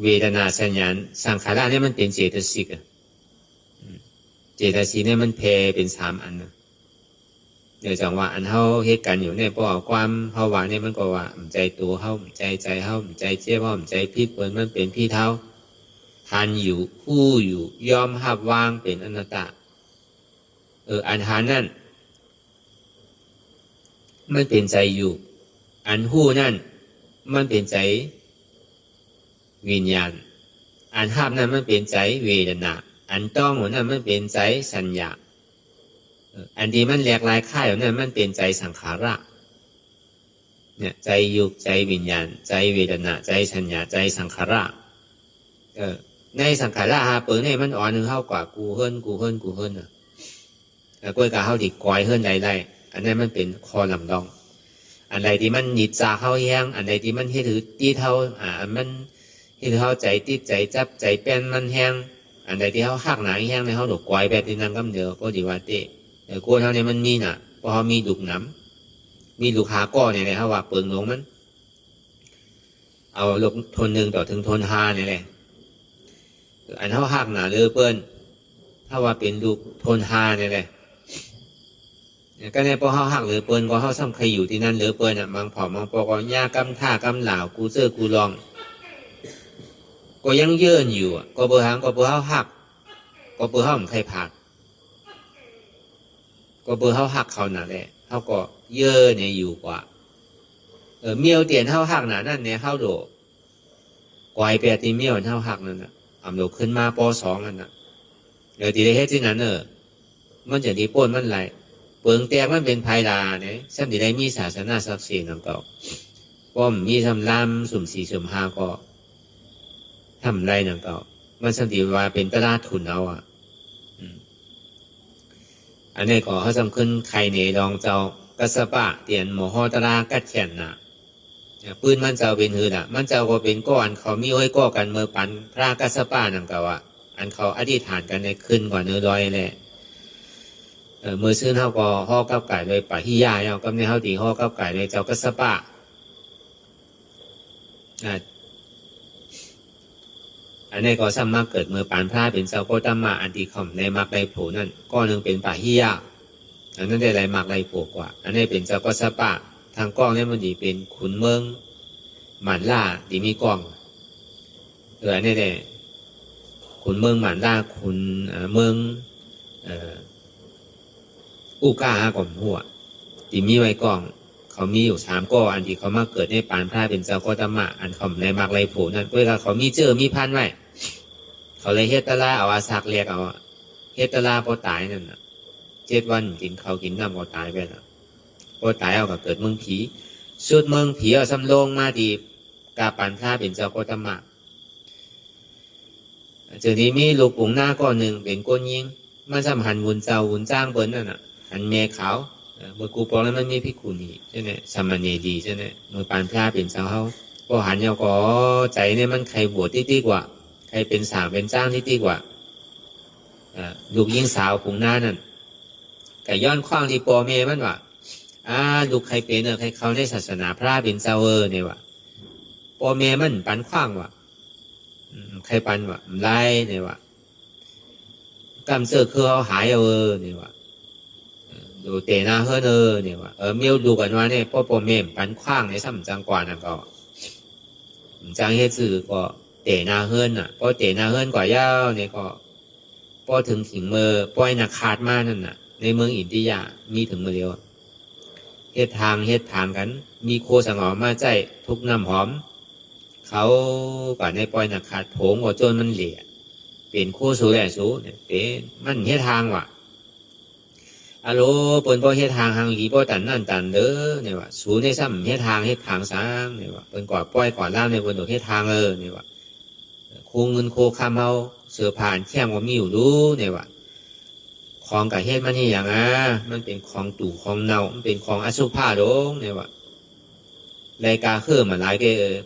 C: เวทนาสัญญาสังขารเนี่ยมันเป็นเจตสิกเจตสิกเนี่ยมันแผ่เป็นสามอันเดี๋ยวจังว่าอันเฮาเฮ็ดกันอยู่เนี่ยเพราะความเฮาว่าเนี่ยมันก็ว่าใจตัวเฮาใจเฮาใจเจ็บเฮาใจพิษมันเป็นพี่เท้าทันอยู่คู่อยู่ยอมหับวางเป็นอนัตตาอันหานั่นมันเป็นใจอยู่อันหู้นั่นมันเป็นใจวิญญาณอันหับนั่นมันเป็นใจเวทนาอันต้องหัวนั่นมันเป็นใจสัญญาอันที่มันแหลกลายค่ายนั่นมันเป็นใจสังขารเนี่ยใจยุกใจวิญญาณใจเวทนาใจสัญญาใจสังขารในสังขารหาเปิดเนี่ยมันอ่อนหนึ่งเท่ากว่ากูเฮิรนกล้วยกาเฮาที่กอยเฮิรนใดๆอันนั้นมันเป็นคอลำดองอันใดที่มันหยิดจากเฮาแห้งอันใดที่มันเฮ็ดถือตีเท่ามันเฮ็ดเฮาใจติดใจจับใจเป็นมันแห้งอันใดที่เฮาหักหนาแห้งในเฮาดกกอยแบบที่นั่งกำเดียวก็ดีว่าเต้แต่กลัวเท่านี้มันมีน่ะเพราะเขามีดุกน้ำมีลูกหาก้อเนี่ยนะฮะว่าเปิงลงมันเอาลูกทนหนึ่งต่อถึงทนห้าเนี่ยแหละอันเขาหักหนาเลือเปิ้นถ้าว่าเป็นลูกทนห้าเนี่ยแหละก็เนี่ยพอเขาหักเลือเปิ้นก็เขาซ้ำใครอยู่ที่นั่นเลือเปิ้นอ่ะบางผอมบางปอกก็ย่ากำท่ากำเหล่ากูเสื้อกูลองก็ยังเยื่นอยู่ก็เบอร์หางก็เบอร์เขาหักก็เบอร์เขาไม่ใครผักก็เบอร์เขาหักเขาหนาแหละเขาก็เยอะเนี่ยอยู่กว่าเมียวเตียนเขาหักหนานั่นเนี่ยเขาโดกวายแปดตีเมียวเขาหักนั่นน่ะอำโดขึ้นมาป.2นั่นน่ะเดี๋ยวตีได้เฮ็ดที่นั้นมันจะดีป้นมันไหลเปิงแตกมันเป็นภายลาเนี่ยซ้ำตีได้มีศาสนาศักดิ์สิทธิ์นั่นก็ป้อมมีทำลำสุ่ม4สุ่ม5ก็ทำไรนั่นก็มันซ้ำตีว่าเป็นตลาดทุนเอาอันนี้ก็เขาจำขึ้นใครเนรองเจ้ากัสปะเตียนหมอฮอตรากัดแขนน่ะปืนมันเจ้าเป็นหือมันเจ้าก็เป็นก้อนเขามีไว้ก้อกันเมื่อปันพระกัสปะนั่นก็ว่าอันเขาอธิษฐานกันในขึ้นกว่าเนื้อร้อยแหละเมื่อซื้อเขาก็ห่อกับไก่เลยปะฮิยาเอากำเนิดเขาตีห่อกับไก่เลยเจ้ากัสปะอันนี้ก็ซ้ำมากเกิดเมื่อปานพระเป็นเจ้าโคตมะอันที่ข่มในมักไรโผนั่นก็หนึ่งเป็นปะฮิยาอันนั้นได้ไรมักไรโผกว่าอันนี้เป็นเจ้ากัสปะทางกล้องเนี่ยมันดีเป็นขุนเมืองหมันล่าดีมีกล้องอันนี้เนี่ยขุนเมืองหมันล่าขุนเมืองอุก้าก่อมหัวดีมีไว้กล้องเขามีอยู่3ก้ออันที่เขามาเกิดในปานพระเป็นเจ้าโคตมะอันเขาในมักไรโผนั่นด้วยกันเขามีเจอมีพันไว้เขาเลยเฮ็ดตะลาเอาอาสักเรียกเอาเฮ็ดตะลาพอตายนั่นน่ะ7 วันกินเขากินน้ำพอตายไปน่ะพอตายเอาก็เกิดเมืองผีสุดเมืองผีเอาสำโรงมาดีกาปันท่าเป็นเจ้าโคตมะจากนี้มีลูกปุ๋งหน้าก้อนหนึ่งเป็นก้นยิงมันสำหันวุนเจ้าวุนจ้างเบิ้ลนั่นน่ะหันเมฆขาวเมื่อกูปองแล้วมันมีพิกุณีใช่ไหมสมณีดีใช่ไหมเมื่อปันท่าเป็นเจ้าเขาพอหันเยาก็ใจเนี่ยมันใครบวชที่ดีกว่าใครเป็นสาวเป็นจ้างที่ดีกว่าลูกยิงสาวปุ๋งหน้านั่นแต่ย้อนคว้างที่ปอเมมันว่าลูกใครเป็นใครเขาในศาสนาพระเป็นเจ้าเนี่ยว่ะปอเมมันปันคว้างว่ะใครปันว่ะไล่เนี่ยว่ะกำเสือคือเขาหายเนี่ยว่ะดูเตนาเฮเนี่ยว่ะเมียวดูกันว่าเนี่ยปอเมปันคว้างในสัมจังกว่านั่นก็จังเฮจือก็เตนาเฮินน่ะพอเตนาเฮินกว่ายาวเนี่ยก็พอถึงถึงมือปล่อยนักขาดมานั่นน่ะในเมืองอินเดียมีถึงมือเดียวเฮ็ดทางกันมีโคสังหอมมาใจทุกน้ำหอมเขาก่อนในปล่อยนักขาดโผงว่าจนมันเหลี่ยเป็นโคสูแหล่สูเนี่ยเป็นมันเฮ็ดทางว่ะอะโลเปิ้นบ่เฮ็ดทางหางอีบ่ตันนั่นตันเด้อเนี่ยว่ะสูในซ้ำเฮ็ดทางสร้างเนี่ยว่ะเปิ้นก่อปล่อยก่อนล่ามในเปิ้นเฮ็ดทางเนี่ยว่ะโคเงินโคคำเฮาเสือผ่านแค่ว่ามีอยู่รู้เนี่ยว่ะของกับเฮ็ดมันนี่อย่างมันเป็นของตู่ของเน่ามันเป็นของอสุภะโดงเนี่ยว่ะ รายการคือมาหลาย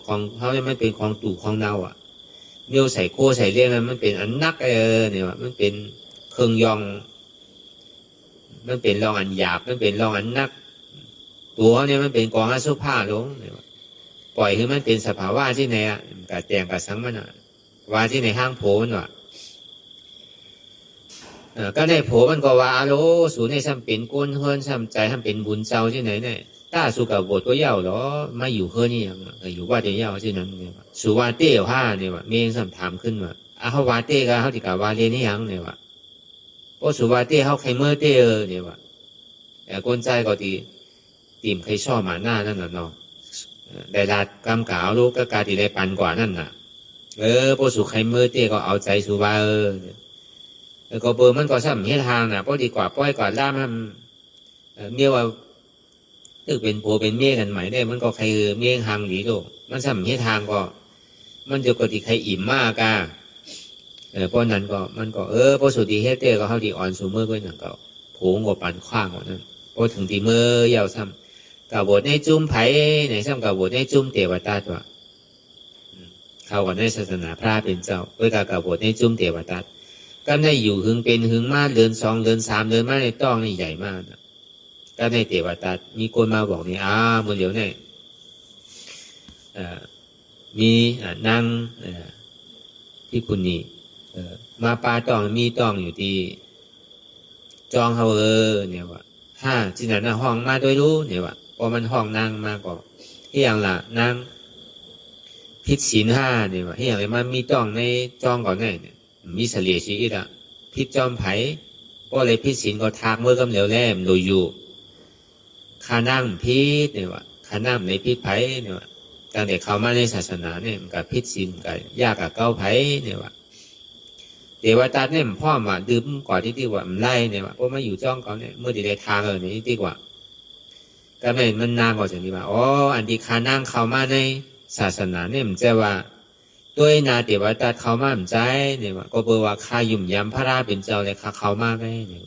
C: ของเขาเนี่ยมันเป็นของตู่ของเน่าอ่ะเมียวใส่โคใส่เลี้ยงมันเป็นอันนักเนี่ยว่ามันเป็นเครื่องยองมันเป็นรองอันหยาบมันเป็นรองอันนักตัวเนี่ยมันเป็นกองอสุภะลงเนี่ยปล่อยให้มันเป็นสภาวะที่ไหนอ่ะกะแตงกะสังมันอ่ะว่าที่ในห้างโผล่มันว่ะก็ได้โผล่มันก็ว่าโลสูในซ้ำเป็นก้นเฮิรนซ้ำใจซ้ำเป็นบุญเจ้าที่ไหนเนี่ยถ้าสุกับบทก็เย่าหรอไม่อยู่เฮิรนี่ยังอยู่ว่าจะเย่าที่นั้นเนี่ยสุวาเต้ห้าเนี่ยว่ะเมงซ้ำถามขึ้นว่าเขาวาเต้ก็เขาติกาวาเรียนนี่ยังเนี่ยว่ะเพราะสุวาเต้เขาใครเมื่อเต้เนี่ยว่ะแต่ก้นใจก็ตีตีมใครชอบมาหน้านั่นน่ะเนาะได้ลาดกำกาวลูกก็การที่ได้ปันกว่านั่นน่ะพอสุใครเมื่อเต้ก็เอาใจสุวาก็เบอร์มันก็ซ้ำเฮ็ดทางน่ะเพราะดีกว่าป้อยกว่าล่ามมันเมียว่าตึกเป็นผัวเป็นเมียกันใหม่ได้มันก็ใครเมียหางหลีโลมันซ้ำเฮ็ดทางก็มันจะกติใครอิ่มมากอ่ะเพราะนั้นก็มันก็พอสุดีเฮ็ดเต้ก็เขาดีอ่อนสูเมื่อก็อย่างก็โผงก็ปันขว้างว่านั่นพอถึงที่เมื่อยาวซ้ำกับบทในจุ่มไผ่ในซ้ำกับบทในจุ่มเทวตาตัวเข้ากันในศาสนาพระเป็นเจ้าด้วยกับบทในจุ่มเทวตาก็ได้อยู่หึงเป็นหึงมาเดือน2เดือน3เดือนมาในต้องนี่ใหญ่มากนะก็ในเทวตามีคนมาบอกนี่มื่อเดี๋ยวเนี่ยมีนางที่คุณนี่มาปาต้องมีต้องอยู่ที่จองเขาเนี่ยว่าที่นั่นห้องมาโดยรู้เนี่ยว่าพอมันห้องนางมาก็ที่อย่างละนางพิษศีล5เนี่ยว่าที่อย่างไรมันมีต้องในจองก่อนเนี่ยมีเสลียชีวิตพิษจอมไผ่ก็เลยพิษศีลก็ทากเมื่อกำเหลวแหลมโดยอยู่ขานั่งพิษเนี่ยว่าขานั่งในพิษไผ่เนี่ยว่าตั้งแต่เข้ามาในศาสนาเนี่ยกับพิษศีลกับยากกับเก้าไผ่เนี่ยว่าเทวตาเนี่ยมันพ่อมาดื่มก่อนที่ว่ามันไล่เนี่ยว่าเพราะมาอยู่จ้องเขาเนี่ยเมื่อได้ทางนี่ดีกว่าก็ไม่มันนางกว่าจากนี้ว่าอันที่ขานั่งเข้ามาในศาสนาเนี่ยมันจะว่าด้วยนาเทวตาเขามาใจเนี่ยว่าก็เบอร์ว่าข้ายุ่มยำพระราเป็นเจ้าเลยข้าเขามาได้เนี่ย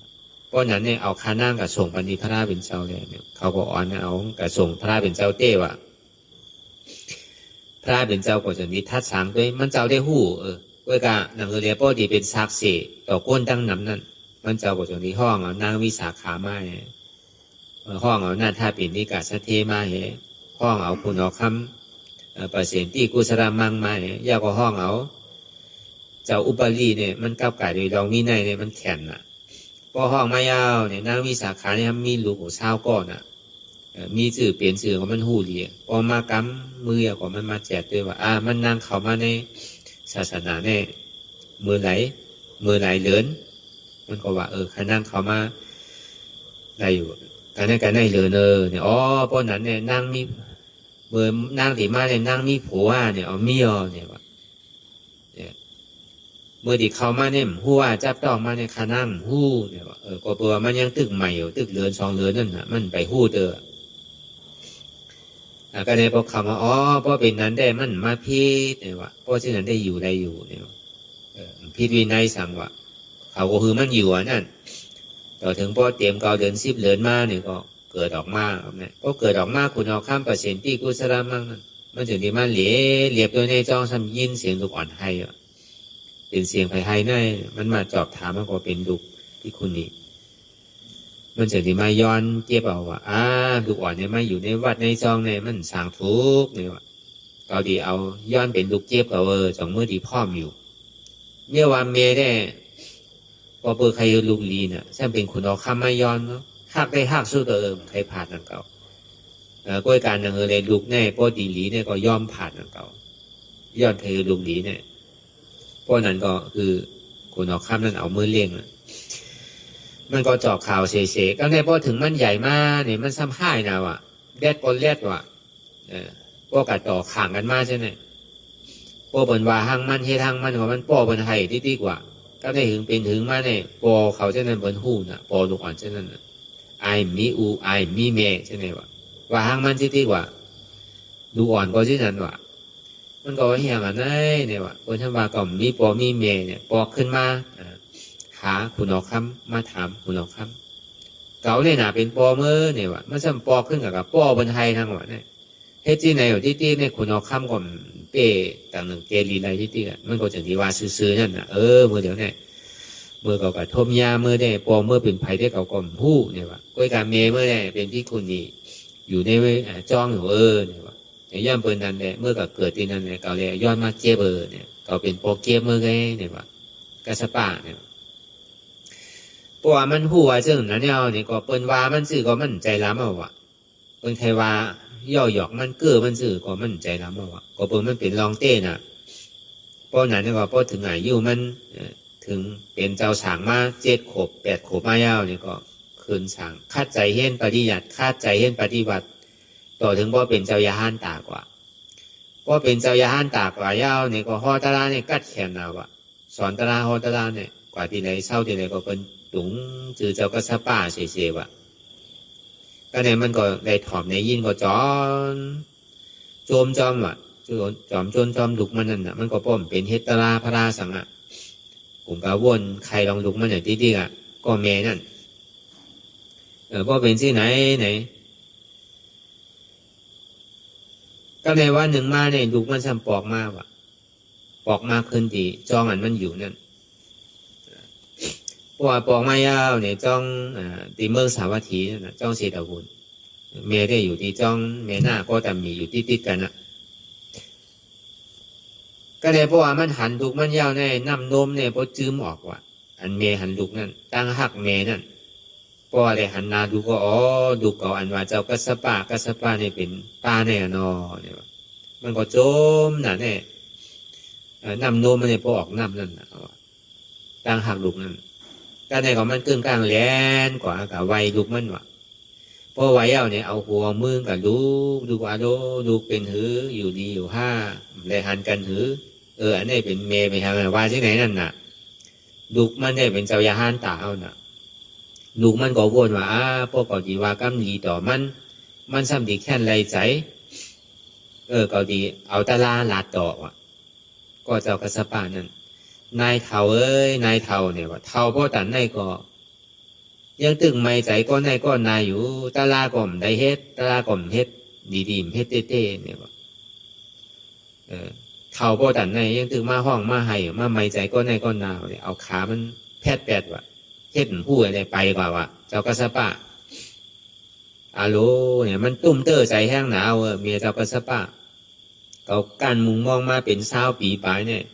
C: เพราะนั้นเนี่ยเอาข้านั่งกับส่งปณิพระราเป็นเจ้าเลยเนี่ยเขาก็อ่อนเอากับส่งพระราเป็นเจ้าเต้ว่ะพระราเป็นเจ้าก็จะมีทัดสางด้วยมันเจ้าได้หู้ด้วยกันหนังเรียนป้อดีเป็นศักดิ์สิทธิ์ต่อก้นตั้งน้ำนั่นมันเจ้าก็จะมีห้องเอานางวิสาขามาห้องเอาหน้าท่าปิ่นนิกาสเทมาห้องเอาคุณเอาคำประเสนที่กุศลมังมายาวก็ห้องเอาเจ้าอุปลีเนี่ยมันก้าวไก่โดยดองมีในเนี่ยมันแข็งพอห้องมายาวเนี่ยนางวิสาขาเนี่ยมีลูกของเช้าก่อนมีสื่อเปลี่ยนสื่อของมันหูดีพอมากำมือของมันมาแจกด้วยว่ามันนางเข้ามาในศาสนาเนี่ยมือไหลเหลือนมันก็ว่าขานั่งเข้ามาได้อยู่การได้เหลือนเนี่ยเพราะนั้นเนี่ยนางมีเมื่อนางที่มาเนี่ยนางมีผัวเนี่ยมีเนี่ยว่าเนี่ยเมื่อที่เข้ามาเนี่ยหัวจับต้องมาเนี่ยขานั่งหู้เนี่ยว่าก็เปล่ามันยังตึกใหม่อยู่ตึกเหลือน2เหลือนนั่นนะมันไปหู้ก็เลยพอคำว่าเพราะเป็นนั้นได้มันมาพิษเนี่ยว่าเพราะฉะนั้นได้อยู่เนี่ยพิษวินัยสั่งว่าเขาก็คือมันอยู่นั่นต่อถึงพอเตรียมเดือน10เหลือนมาเนี่ยก็เกิดออกมาเนี่ยก็เกิดออกมาคุณเอาข้ามเปอร์เซ็นต์ที่กุศลมั่งมันถึงที่มันเหลียบตัวในจองซ้ำยินเสียงลูกอ่อนไห้เป็นเสียงไผ่ไห้นั่นมันมาจอบถามมันก็เป็นลูกที่คุณนี่มันจะที่มาย้อนเจ็บเอาว่าลูกอ่อนเนี่ยมาอยู่ในวัดในจองเนี่ยมันสร้างทุกข์เนี่ยว่าก็ดีเอาย้อนเป็นลูกเจ็บกับจองเมื่อดีพ่อมอยู่เมื่อวานเมย์ได้พอเปิดใครลูกลีเนี่ยซึ่งเป็นคุณเอาข้ามมาย้อนเนาะหักได้หักสู้ตัวใครผ่านนั่นเก่าก้อยการนั่งเลยลูกแน่พอดีหลีเนี่ยก็ย่อมผ่านนั่นเก่าย้อนใครลูกหลีเนี่ยเพราะนั้นก็คือคุณเอาข้ามนั่นเอามือเลี้ยงมันก็จอบข่าวเฉยๆก็ได้พอถึงมันใหญ่มากเนี่ยมันซ้ำห้ายนะว่ะแดดปนแดดว่ะพวกกัดต่อข่างกันมากใช่ไหมพวกบนว่าหังมันเฮทางมันว่ามันป้อบนไห้ที่ดีกว่าก็ได้ถึงเป็นถึงมาเนี่ยปอเขาเช่นนั้นบนหูน่ะปอลูกอ่อนเช่นนั้นไอมีเมใช่ไหมว่าหังมันที่ดีกว่าลูกอ่อนก็เช่นนั้นว่ะมันก็ว่าเฮียกันได้เนี่ยว่ะคนทำว่าก็มีปอมีเมเนี่ยปอขึ้นมาหาคุณออกคำมาถามคุณออกคำเก่าเลยนะเป็นปอเมื่อเนี่ยว่ะมันซ้ำปอขึ้นกับปอบนไทยทั้งหมดเนี่ย เฮ็ดที่ไหนอยู่ที่เนี่ยคุณเอาคำก่อนเป้ต่างหนึ่งเกลีไรที่อ่ะมันก็จะดีว่าซื้อนั่นน่ะเมื่อเดี๋ยวเนี่ยเมื่อกับทมยาเมื่อได้ปอเมื่อเป็นไผ่ได้เก่าก่อนผู้เนี่ยว่าก้อยการเมเมื่อได้เป็นที่คุณนี่อยู่ในจ้องอยู่เนี่ยว่าแต่ย่ำเปินนั่นแหละเมื่อกับเกิดที่นั่นเนี่ยเก่าเลยย้อนมาเจ็บเนี่ยเก่าเป็นโปเกมเมื่อไงเนี่ยว่ากระสปะเนี่ยเพราะว่ามันหัวซึ่งนั่นเนี่ยก็เปิ้นว่ามันสื่อก็มันใจล้ำเอาว่ะเปิ้นใครว่าย่อหยอกมันเกื้อมันสื่อก็มันใจล้ำเอาว่ะก็เปิ้นมันเป็นรองเต้น่ะเพราะนั้นก็เพราะถึงอายุมันถึงเป็นเจ้าสางมา7 ขวบ 8 ขวบมายาวนี่ก็คืนสางคาดใจเห็นปฏิยัติคาดใจเห็นปฏิบัติต่อถึงว่าเป็นเจ้ายาห้านตากว่าเพราะเป็นเจ้ายาห้านตากว่ายาวนี่ก็ฮอตราเนี่ยกัดแขนเอาว่ะสอนตราฮอตราเนี่ยกว่าที่ไหนเศร้าที่ไหนก็เป็นตุงจือเจ้าก็สะป้าเสียว่ะก็เนี่ยมันก็ได้ถ่อมในยินก็จอนโจมจอมว่ะจอมจอมลุกมันนั่นน่ะมันก็ป้อมเป็นเฮตราพระราสังอ่ะผมก็วนใครลองลุกมันอย่างที่อ่ะก็แม่นั่นเพราะเป็นที่ไหนก็ในวันหนึ่งมาเนี่ยลุกมันซ้ำปอกมาว่ะปอกมาขึ้นที่จองอันมันอยู่นั่นเพราะว่าปอกมายาวเนี่ยจ้องตีเมืองสาวัตถีนั่นนะจ้องเศรษฐบุญเมย์ได้อยู่ที่จ้องเมย์หน้าก็แต่มีอยู่ที่ติดกันนะก็เลยเพราะว่ามันหันดุกมันยาวในน้ำนมเนี่ยพอจืมออกว่ะอันเมย์หันดุกนั่นตั้งหักเมย์นั่นเพราะอะไรหันนาดูก็ดูก็อันว่าเจ้ากัสปะเนี่ยเป็นป้าแน่นอเนี่ยมันก็โจมน่ะเนี่ยน้ำนมมันเนี่ยพอออกน้ำนั่นนะตั้งหักดุกนั่นก็ในของมันกึ่งกลางแหลนกว่ากับวัยดุกมันว่ะเพราะวัยเอาเนี่ยเอาหัวมือกับดูว่าดูเป็นหืออยู่ดีอยู่ห้าเลยหันกันหืออันนี้เป็นเมย์ไปทางว่าที่ไหนนั่นน่ะดุกมันได้เป็นเจ้ายาห้านตาเอาน่ะดุกมันก็วนว่าพวกเกาดีว่ากำดีต่อมันซ้ำดีแค่ไรใจเกาดีเอาตะลาลาดต่อว่ะก็เจ้ากระสปานั่นนายเท่านายเท่าเนี่ยว่าเท่าพ่อตันนายก็ยังตึงไม่ใจก็นายก็นายอยู่ตะลาก่อมได้เฮ็ดตะลาก่อมเฮ็ดดีๆเฮ็ดเต้ๆเนี่ยว่าเท่าพ่อตันนายยังตึงมาห้องมาไห้มาไม่ใจก็นายก็นาวเนี่ยเอาขามันแพดว่ะเฮ็ดผู้อะไรไปกว่าว่ะเจ้ากระสปะอาโลเนี่ยมันตุ้มเตอใจแห้งหนาวเมียเจ้ากระสปะเขาการมุงมองมาเป็น20 ปีปลายเนี่ย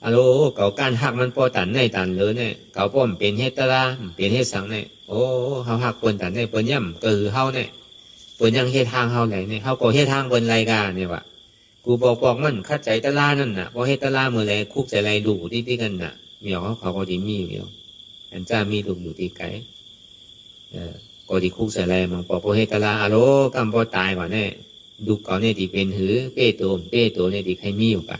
C: อาโลเขาการหักมันพอตันในตันเลยเนี่ยเขาป้อมเป็นเฮตราเป็นเฮสังเนี่ยเขาหักเปิ้นตันเนี่ยเปิ้นย่ำก็คือเฮาเนี่ยเปิ้นยังเฮทางเฮาไหนเนี่ยเฮาก็เฮทางเปิ้นรายการเนี่ยว่ะกูบอกมันคัดใจตะลานั่นน่ะพอเฮตราเมื่อไรคุกใจไรดูที่กันน่ะเมียวเขาก็ดีมีอยู่อันจ้ามีดูอยู่ที่ไกลก็ดีคุกใจไรมันพอเฮตราอาโลกำพอตายกว่าเนี่ยดูเขาเนี่ยที่เป็นหือเป้โตเนี่ยที่ใครมีอยู่ปะ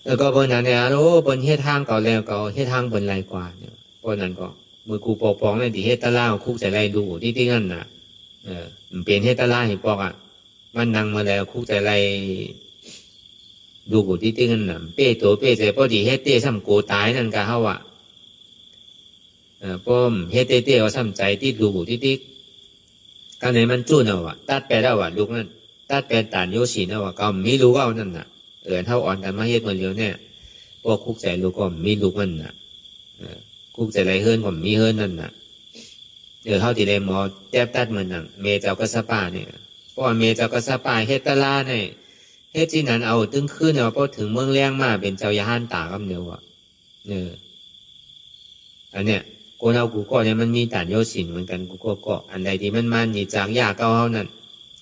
C: แล้วก็เปิ้นนั้นเนี่ยเปิ้นเฮ็ดทางเก่าแล้วก็เฮ็ดทางเปิ้นไรกว่าเนี่ยเพราะนั้นก็มือกูปอกเนี่ยที่เฮ็ดตะลาคุกใส่ไรดูที่นั่นน่ะมันเป็นเฮ็ดตะลาให้ปอกอ่ะมันนั่งมาแล้วคุกใส่ไรดูที่นั่นน่ะเป้ใส่พอดีเฮ็ดเต้ซ้ำโกตายนั่นก็เฮาอ่ะป้อมเฮ็ดเต้เอาซ้ำใจที่ดูที่กันไหนมันจุ้นเอาอ่ะตัดไปแล้วอ่ะลูกนั่นตัดไปตานโยชินเอาอ่ะก็มีรู้เอานั่นน่ะเท่าอ่อนกันมาเฮ็ดมันเดียวเนี่ยพวกคุกใจลูกก็มีลูกมันน่ะคุกใจไรเฮิรนก็มีเฮิรนนั่นน่ะเท่าที่ได้หมอแจ๊บตัดมันน่ะเมเจ้าก็สปาเนี่ยเพราะเมเจ้าก็สปาเฮ็ดตะลาเนี่ยเฮ็ดที่นั้นเอาตึงขึ้นเอาพอถึงเมืองแรงมาเป็นเจ้าย่านตากำเดียวอ่ะอันเนี้ยกูเอากูก็เนี่ยมันมีต่านโยสินเหมือนกันกูก็อันใดที่มันนี่จากยาเก่าเฮานั่น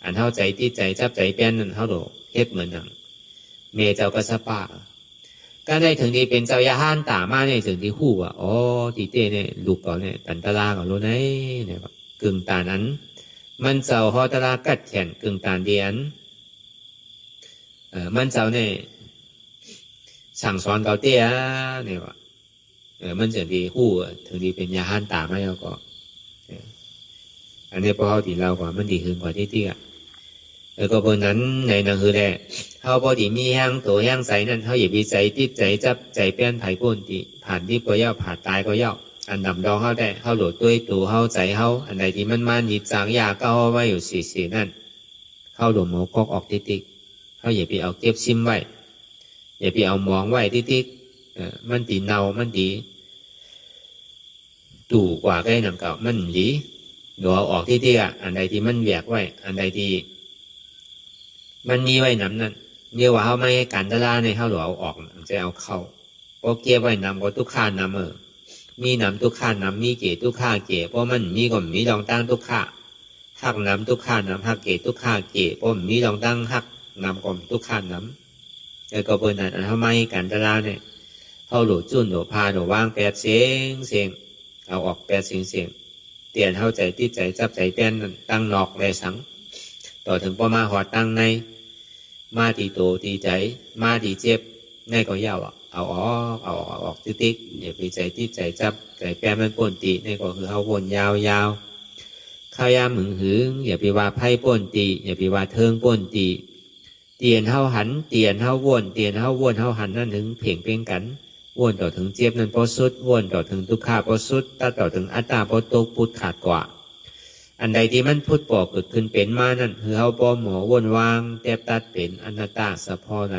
C: อันเท่าใจที่ใจจับใจแป้นนั่นเฮาโดเฮ็ดเหมือนนั่นเมเจ้าก็สปาก็ได้ถึงที่เป็นเจ้ายาห้านตามาเนี่ยถึงที่หู้ว่าที่เต้เนี่ยลูกก่อนเนี่ยตันตะลาก่อนรู้ไหนเนี่ยกึ่งตานั้นมันเจ้าฮอตะลากัดแขนกึ่งตาเดียนมันเจ้าเนี่ยสั่งสอนเก่าเตี้ยเนี่ยว่ามันถึงที่หู้ถึงที่เป็นยาห้านตามาแล้วก็อันนี้พอเขาตีเรากว่ามันดีขึ้นกว่าที่เตี้ยก็เพราะนั้นในหนังคือแหละเขาพอดีมีแห้งตัวแห้งใสนั่นเขาอย่าไปใจติดใจจับใจเปลี่ยนไผ่ก้นที่ผ่านที่ก็ย่อผ่านตายก็ย่อ อันดำดองเขาได้เขาโหลดด้วยตัวเขาใจเขาอันใดที่มันมาหยิบจากยาก็เอาไว้อยู่สีนั่นเขาโหลดหมูกอกออกติ๊กเขาอย่าไปเอาเก็บซิมไว้อย่าไปเอาหมองไว้ติ๊กมันตีเนามันตีตู่กว่าใกล้หนังเก่ามันดีเดี๋ยวเอาออกติ๊กอันใดที่มันแหวกไว้อันใดที่มันมีไว้น้ำนั่นเรียกว่าเขาไม่ให้การตลาดในเขาหลวเอาออกจะเอาเข้าเพราะเก็บไว้นำก็ทุกข้านำมีนำทุกข้านำมีเกทุกข้าเกเพราะมันมีก็มีรองตั้งทุกข้าหักนำทุกข้านำหักเกทุกข้าเกเพราะมีรองตั้งหักนำก็ทุกข้านำแล้วก็เปิดนั้นเขาไม่ให้การตลาดเนี่ยเขาหลวจุนหลวพาหลววางแปดเสียงเอาออกแปดเสียงเตียนเข้าใจที่ใจจับใจเต้นตั้งนอกได้สังต่อถึงพอมาหอดตั้งในมาตีโตตีใจมาตีเจ็บในก็ยาวเอาออกติ๊กอย่าไปใจที่ใจจับใจแปรมันป่นตีในก็คือเขาวนยาวข้าวยามหึงอย่าไปว่าไพ่ป่นตีอย่าไปว่าเทิงป่นตีเตียนเฮาหันเตียนเฮาวนเตียนเฮาวนเฮาหันนั่นถึงเพ่งเพ่งกันวนต่อถึงเจ็บนั่นพอสุดวนต่อถึงทุกขาพอสุดตัดต่อถึงอัตตาพอตกพุทธขาดกว่าอันใดที่มันพุทธปอกเกิดขึ้นเป็นมานั่นคือเฮาปอหมอวนวางแตบตัดเป็นอนัตตาสะพอไหน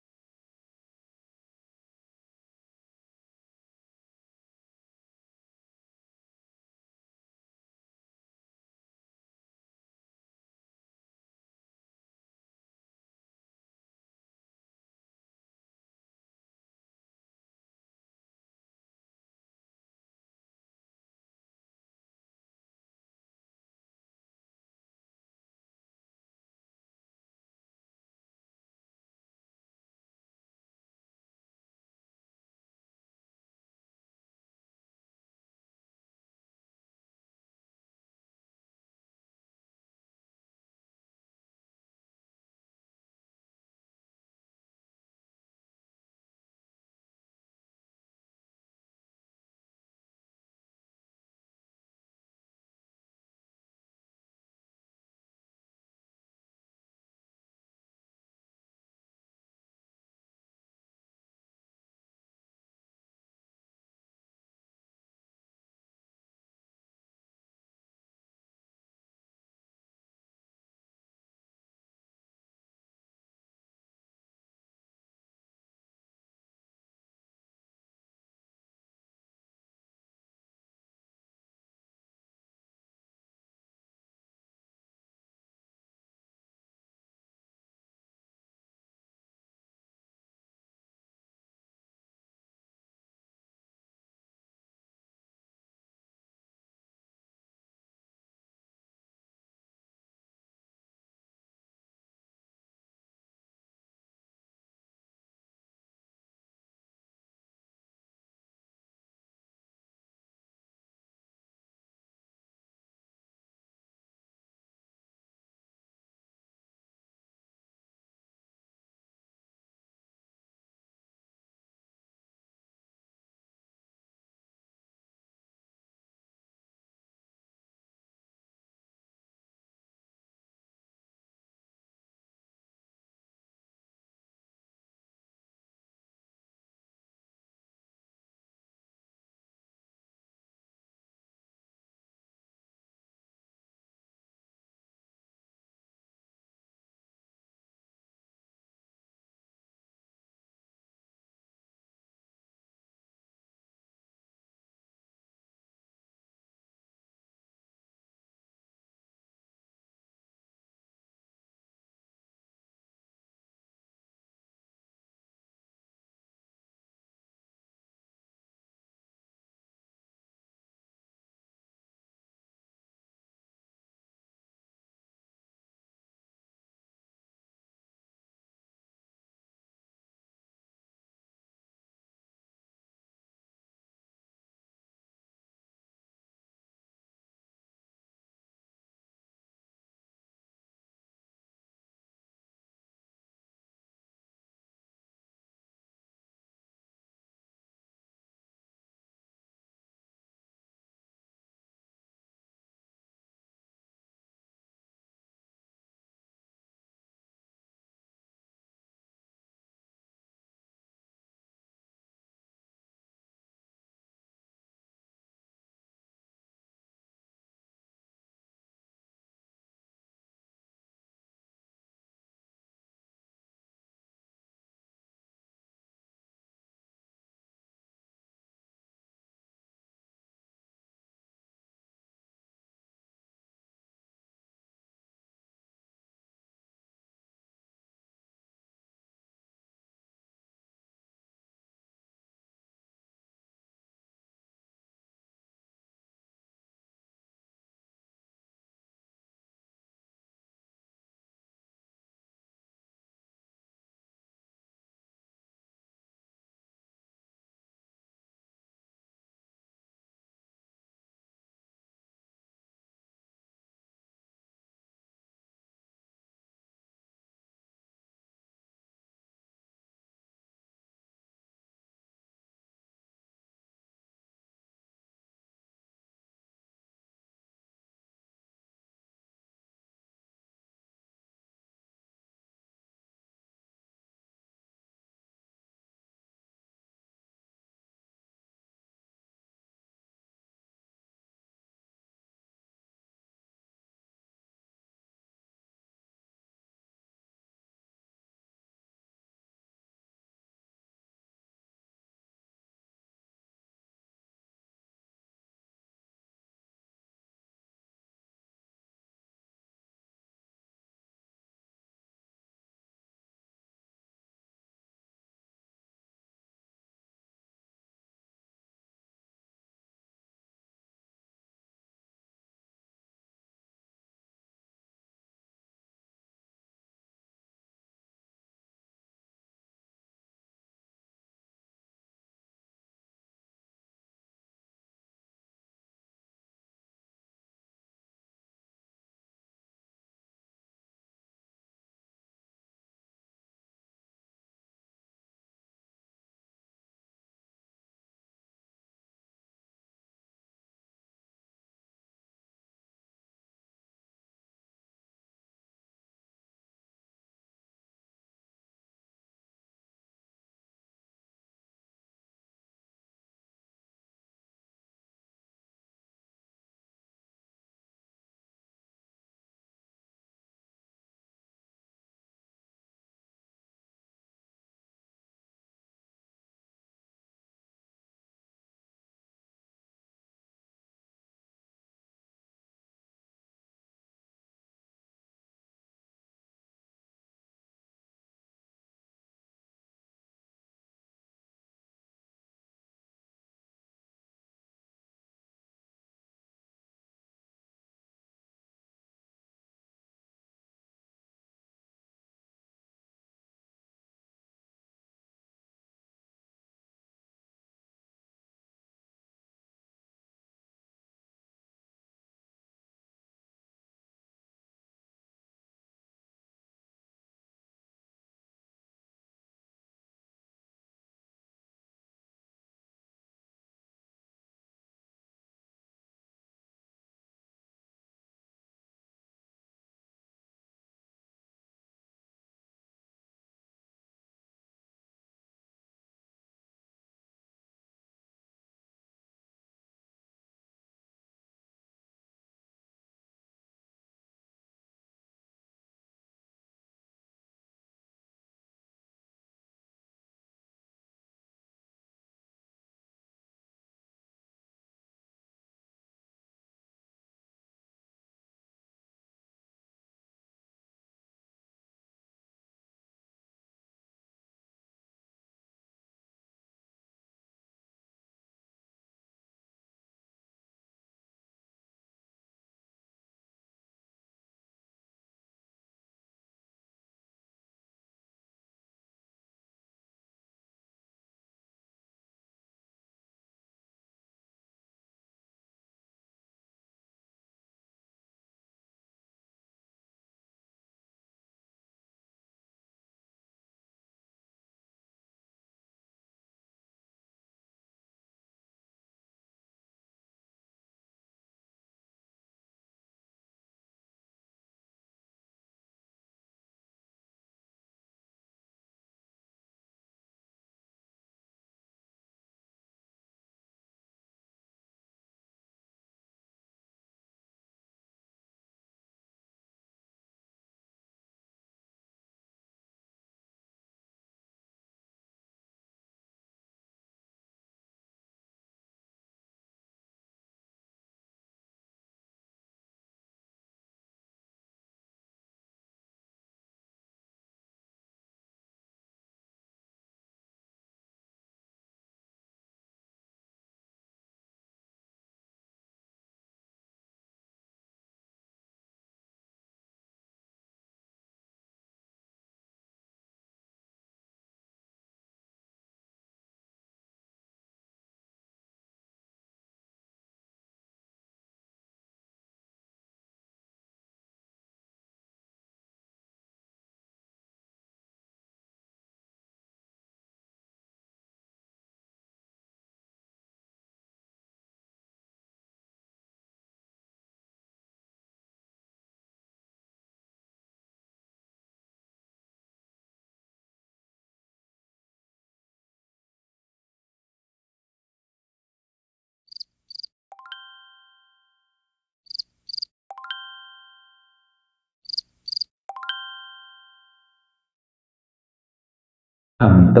A: โต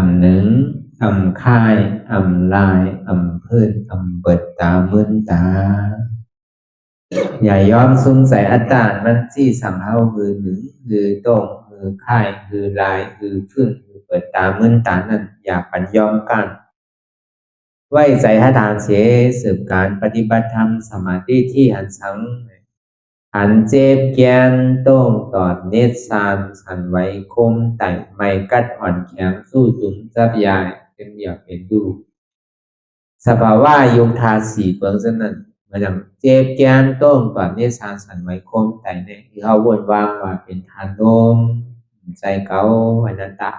A: งหนึ่งค่ายลายพื้นเปิดตามึนตาอย่ายอมสงสัยอัตตามันที่สังเฮาคือหนึ่งคือโตงคือค่ายคือลายคือพื้นคือเปิดตามึนตานั่นอย่าปัญยอมกันไว้ใจให้ทานเสียสืบการปฏิบัติธรรมสมาธิที่หันสังหันเจ็บแกนโต้งตอดเนตรสานสันไว้คมไต่ไม่กัดอ่อนแข็งสู้ตุนจับยายเป็นอยากเป็นดูสภาวะยุคทาสีเปิงสนั่นมันอย่างเจ็บแกนโต้งตอดเนตรสานสันไว้คมไต่เนี่ยที่เขาวนวางว่าเป็นทานโนมใจเก่าอนัตตา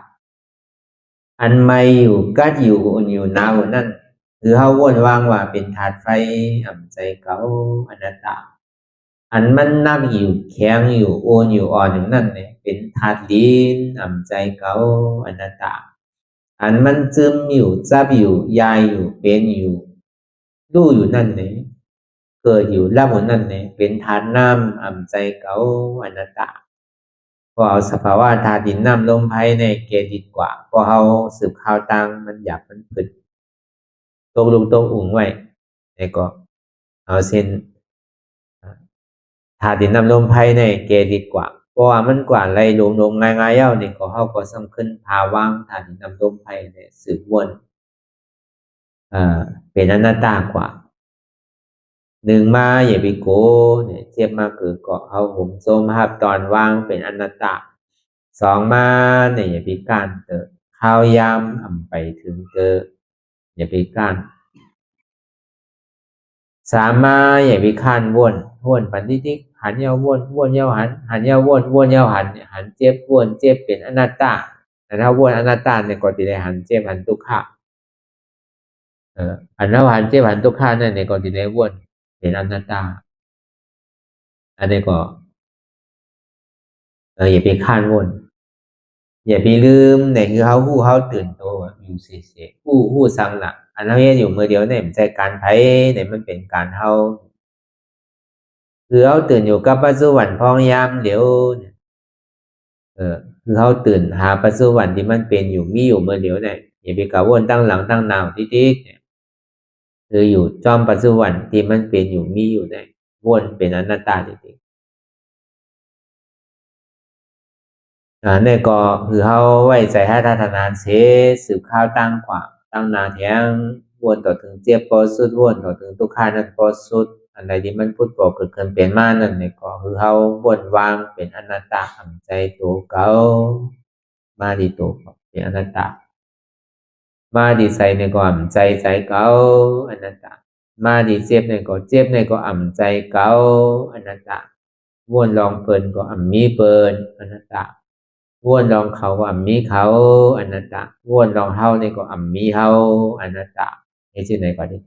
A: อันไม่อยู่กัดอยู่อุ่นอยู่หนาวนั่นคือเขาวนวางว่าเป็นธาตุไฟใจเก่าอนัตตาอันมันนักอยู่แข็งอยู่โอนอยู่อ่อนอย่างนั้นเนี่ยเป็นธาตุดินใจเก่าอนัตตาอันมันซึมอยู่จับอยู่ยายอยู่เป็นอยู่รู้อยู่นั่นเนี่ยเกิดอยู่รับอยู่นั่นเนี่ยเป็นธาตุน้ำใจเก่าอนัตตาพอเอาสภาวะธาตุดินน้ำลมไพ่ในเกดีกว่าพอเอาสืบข่าวตังมันอยากมันผึดตกลงตกอุ่งไว้แล้วก็เอาเส้นธาตุดินน้ำลมไพ่ในเกดีกว่าเพราะว่ามันกว่าไรลงง่ายๆเย้านี่ก็เขาก็สำคัญภาวะธาตุดินน้ำลมไพ่เนี่ยสืบวนเป็นอนัตตากว่าหนึ่งมาอย่าไปโกเนี่ยเทียบมาคือก็เอาผมโซมภาพตอนว่างเป็นอนัตตาสองมาเนี่ยอย่าไปการเตอข้าวยำไปถึงเตออย่าไปการสามมาอย่าไปข้านวนปันทิกหันเยาวนเยาหันเยาวนเยาหันเจ็บวนเจ็บเป็นอนัตตาแต่ถ้าวนอนัตตาเนี่ยก็จะได้หันเจ็บหันทุกขะหันแล้วหันเจ็บหันทุกขะนั่นเนี่ยก็จะได้วนเป็นอนัตตาอันนี้ก็อย่าไปข้านวนอย่าไปลืมเนี่ยคือเขาตื่นตัวอยู่เสียผู้สังหลักอันนั้นอยู่มือเดียวเนี่ยมันใจการไพ่เนี่ยมันเป็นการเฮาคือเขาตื่นอยู่กับปัจจุบันพองยามเดี๋ยวเนี่ยคือเขาตื่นหาปัจจุบันที่มันเป็นอยู่มีอยู่เมื่อเดียวเนี่ยอย่าไปกะวนตั้งหลังตั้งนาวติ๊กเนี่ยคืออยู่จอมปัจจุบันที่มันเป็นอยู่มีอยู่เนี่ยวนเป็นอนัตตาจริงๆเนี่ยก็คือเขาไว้ใจให้ทัศนานเสสืบข้าวตั้งกว่าตั้งนาแทงวนต่อถึงเจ็บปอสุดวนต่อถึงทุกขานั้นปอสุดอะไรที่มันพูดบอกเกิดขึ้นเป็นมานั่นเนี่ยก็คือเขาวนวางเป็นอนัตตาทำใจตัวเก่ามาดีตัวเป็นอนัตตามาดีใส่ในก็อ่ำใจเก่าอนัตตามาดีเจ็บในก็เจ็บในก็อ่ำใจเก่าอนัตตาวนลองเปินก็อ่ำมีเปินอนัตตาวนลองเขาก็อ่ำมีเขาอนัตตาวนลองเฮาในก็อ่ำมีเฮาอนัตตานี่ชื่อไหนก็ได้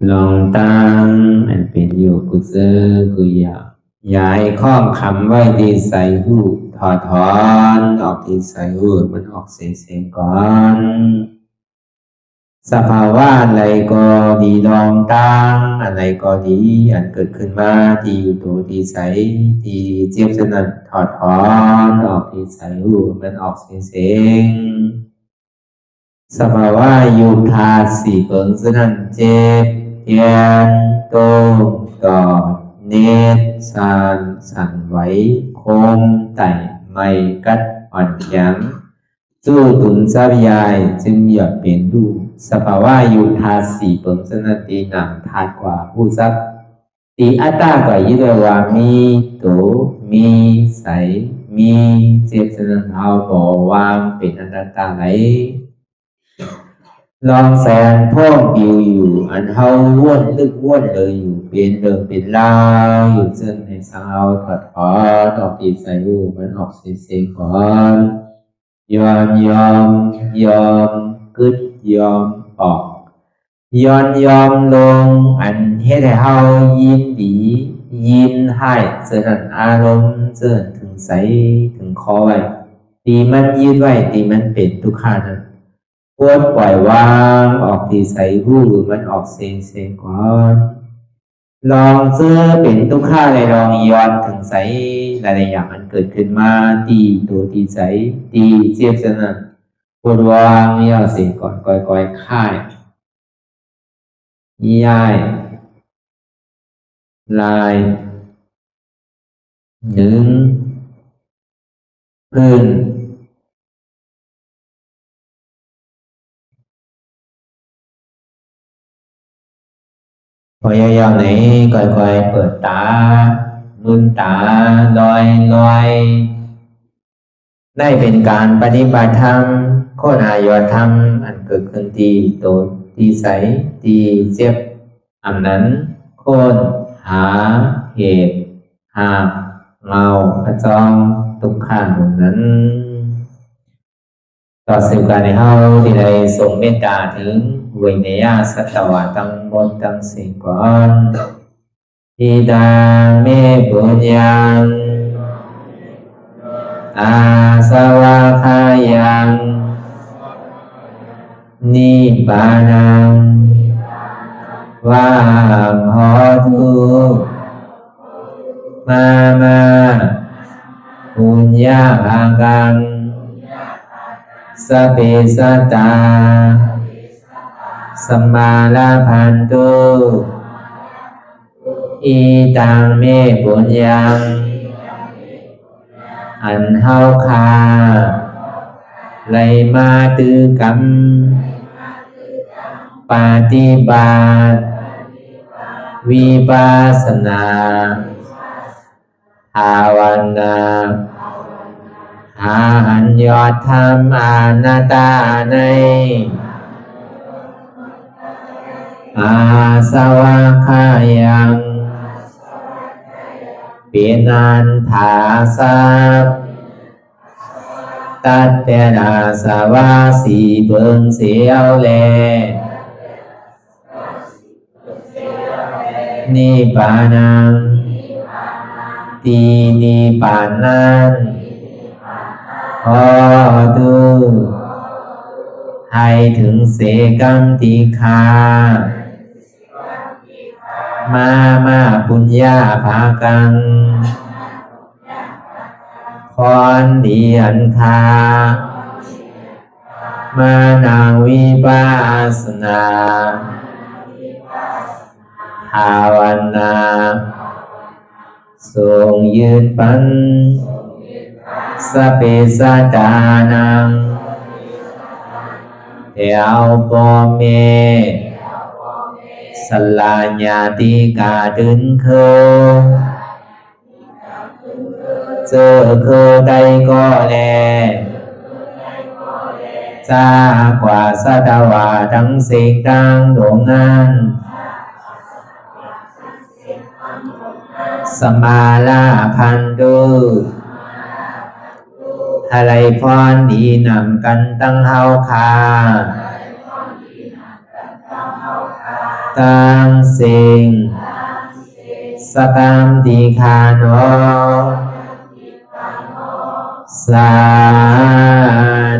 A: ลองตั้งอันเป็นอยู่กุเซอกุยาย้ายข้องคำไว้ที่ใส่หูถอดถอนออกที่ใส่หูมันออกเสียงก่อนสภาวะอะไรก็ดีลองตั้งอะไรก็ดีอันเกิดขึ้นมาที่อยู่ตัวที่ใส่ที่เจ็บสนั่นถอดถอนออกที่ใส่หูมันออกเสียงสภาวะอยู่ธาตุสี่เปิงสนั่นเจ็บเทียนโตกอดเนตรสั่นไหวโคมไต่ไม่กัดอ่อนแข็งสู้ตุนซับยายจึงหยดเปลี่ยนดูสภาวะอยู่ธาตุสี่เปิงสนั่นตีหนังธาตุกว่าผู้ซับตีอัตตากว่ายึดว่ามีโตมีใสมีเจ็บสนั่นเอาบ่วางเป็นอนัตตาไหลลองแสนพ่องปิวอยู่อันเฮาว่นลึกว่นเลยอยู่เป็นเดิมเป็นลาวอยู่เส้นในสาวถอดถอนออกตีใส่รูมันออกเสียงก่อนยอมกึดยอมออกยอมลงอันเฮ็ดให้เฮายินดียินให้เสื่อมอารมณ์เสื่อมถึงใสถึงคอไว้ตีมันยืดไว้ตีมันเป็นทุกขานั้นปวดปล่อยวางออกที่ใส่หูมันออกเสียงก่อนลองเสื้อเป็นทุกข้าเลยลองย้อนถึงใส่หลายอย่างมันเกิดขึ้นมาตีตัวที่ใส่ตีเสียบสนั่นปวดวางย่อเสียงก่อนก่อยค่ายย้ายลายดึงพื้นพอยาวๆไหนก่อยเปิดตาลืมตาลอยได้เป็นการปฏิบัติธรรมโคหายอดธรรมอันเกิดขึ้นที่โตที่ใสที่เจ็บอันนั้นโคนหาเหตุหาเงาขจรทุกข้างนั้นต่อสืบการในเฮาที่ได้ส่งเมตตาถึงวิเนยสัตวะตั้งบนตั้งสิ่งก่อนอิดาเมปุญญังอาสวะคายังนิพพานังวาหอตุมาปุญญาภากังสเปสัตตาสัมมาลาภันตุอิตังเมปุญญังอันเฮาคาไลมาตือกรรมปฏิบัติวิปัสสนาภาวนาหาอันยอดธรรมอนัตตาในอาสวะคายังเป็นอันถาสัพตัดแต่นาสวะสีเบิงเสียวแลนิพพานังตีนิพพานันขอดูให้ถึงเสกัมติคามาปุญญาภากังคอนดีอันคามานางวิปัสสนาภาวนาทรงยืดปันสเปสตานังเทวปเมสลาญาติกาดึนเคเจอคือใดก็แลจากว่าสัตวาทั้งสิ่งต่างดวงนั้นสมาลาพันตุอะไรพรดีนำกันตั้งเฮาคา กามสิ่งสกามติคาโนสา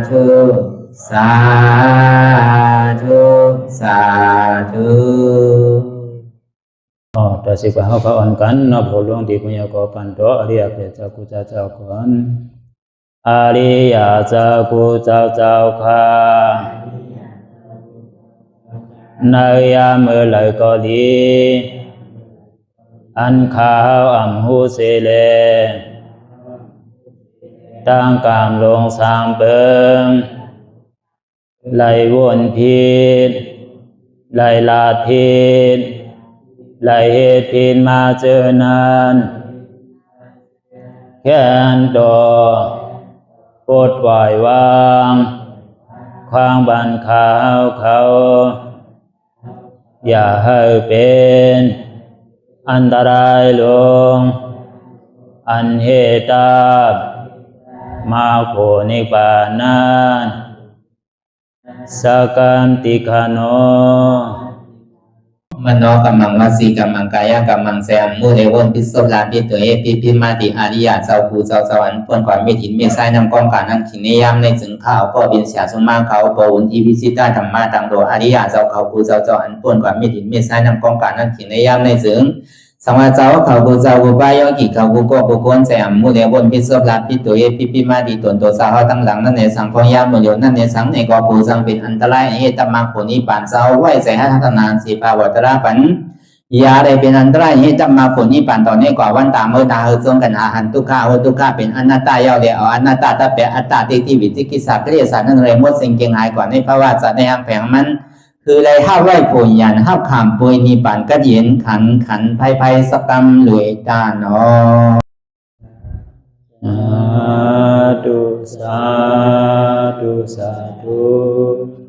A: ธุสาธุสาธุ
B: ต่อสิกว่าเฮาพระอ่อนกันเนาะพระหลวงที่ปุญญาก็ปันโตอริยเพศเจ้ากูเจ้าก่อนอริยเจ้ากูเจ้าค่ะในยามเมื่อไหร่ก็ดีอันข้าวอ่ำหูเสเลตั้งกามลงสามเปิงไหลวนพิษไหลลาพิษไหลเหตุพิษมาเจอนั้นแค่นดอปวดไหววางความบันขาวเขาอย่าให้เป็นอันตรายลงอันเหตุมาโผนิปานันสกันติคาโน
A: มโนกัมมังวสีกัมมังกายกัมมังแสงมูเรวนพิศลาปิตัวเอปิพิมาติอาริยะเจ้าภูเจ้าสวรรค์พ้นก่อนเมถินเมษายนำกองการนั่งขินในยามในถึงข้าวก็บินเสียสมมาเขาปวุนทีวิสิตาธรรมะตังโดอาริยะเจ้าเขาภูเจ้าสวรรค์พ้นก่อนเมถินเมษายนำกองการนั่งขินในยามในถึงสังวาเจ้าเขาภูเจ้าภูปายกิเขาภูโกภูโกนแสงมูเรวนพิศลาปิตัวเอปิพิมาติตนตัวสาวตั้งหลังนั่นในสังพยามโยนั่นในสังในกอภูสังเป็นอันตรายเหตุมรรคผลนิพพานเจ้าไหวใส่ให้ทัศนานสีภาวตระปันยาได้เป็นอันตรายให้จำมาผลนิพพานต่อเนื่องกว่าวันตามเมื่อตาเฮจงกันหาหันทุกข้าทุกข้าเป็นอนัตตาเยาเดียวอนัตตาตาเป็นอัตตาที่วิจิกิสาเกลียสารนั่นเลยมดสิ่งเก่งหายกว่าในภาวะสัตว์ในอังแผงมันคือไรห้าไหวผลยันห้าขามปุยนิพพานก็เย็นขันภัยสกรรมรวยตาเนาะ
B: สาธุสาธุ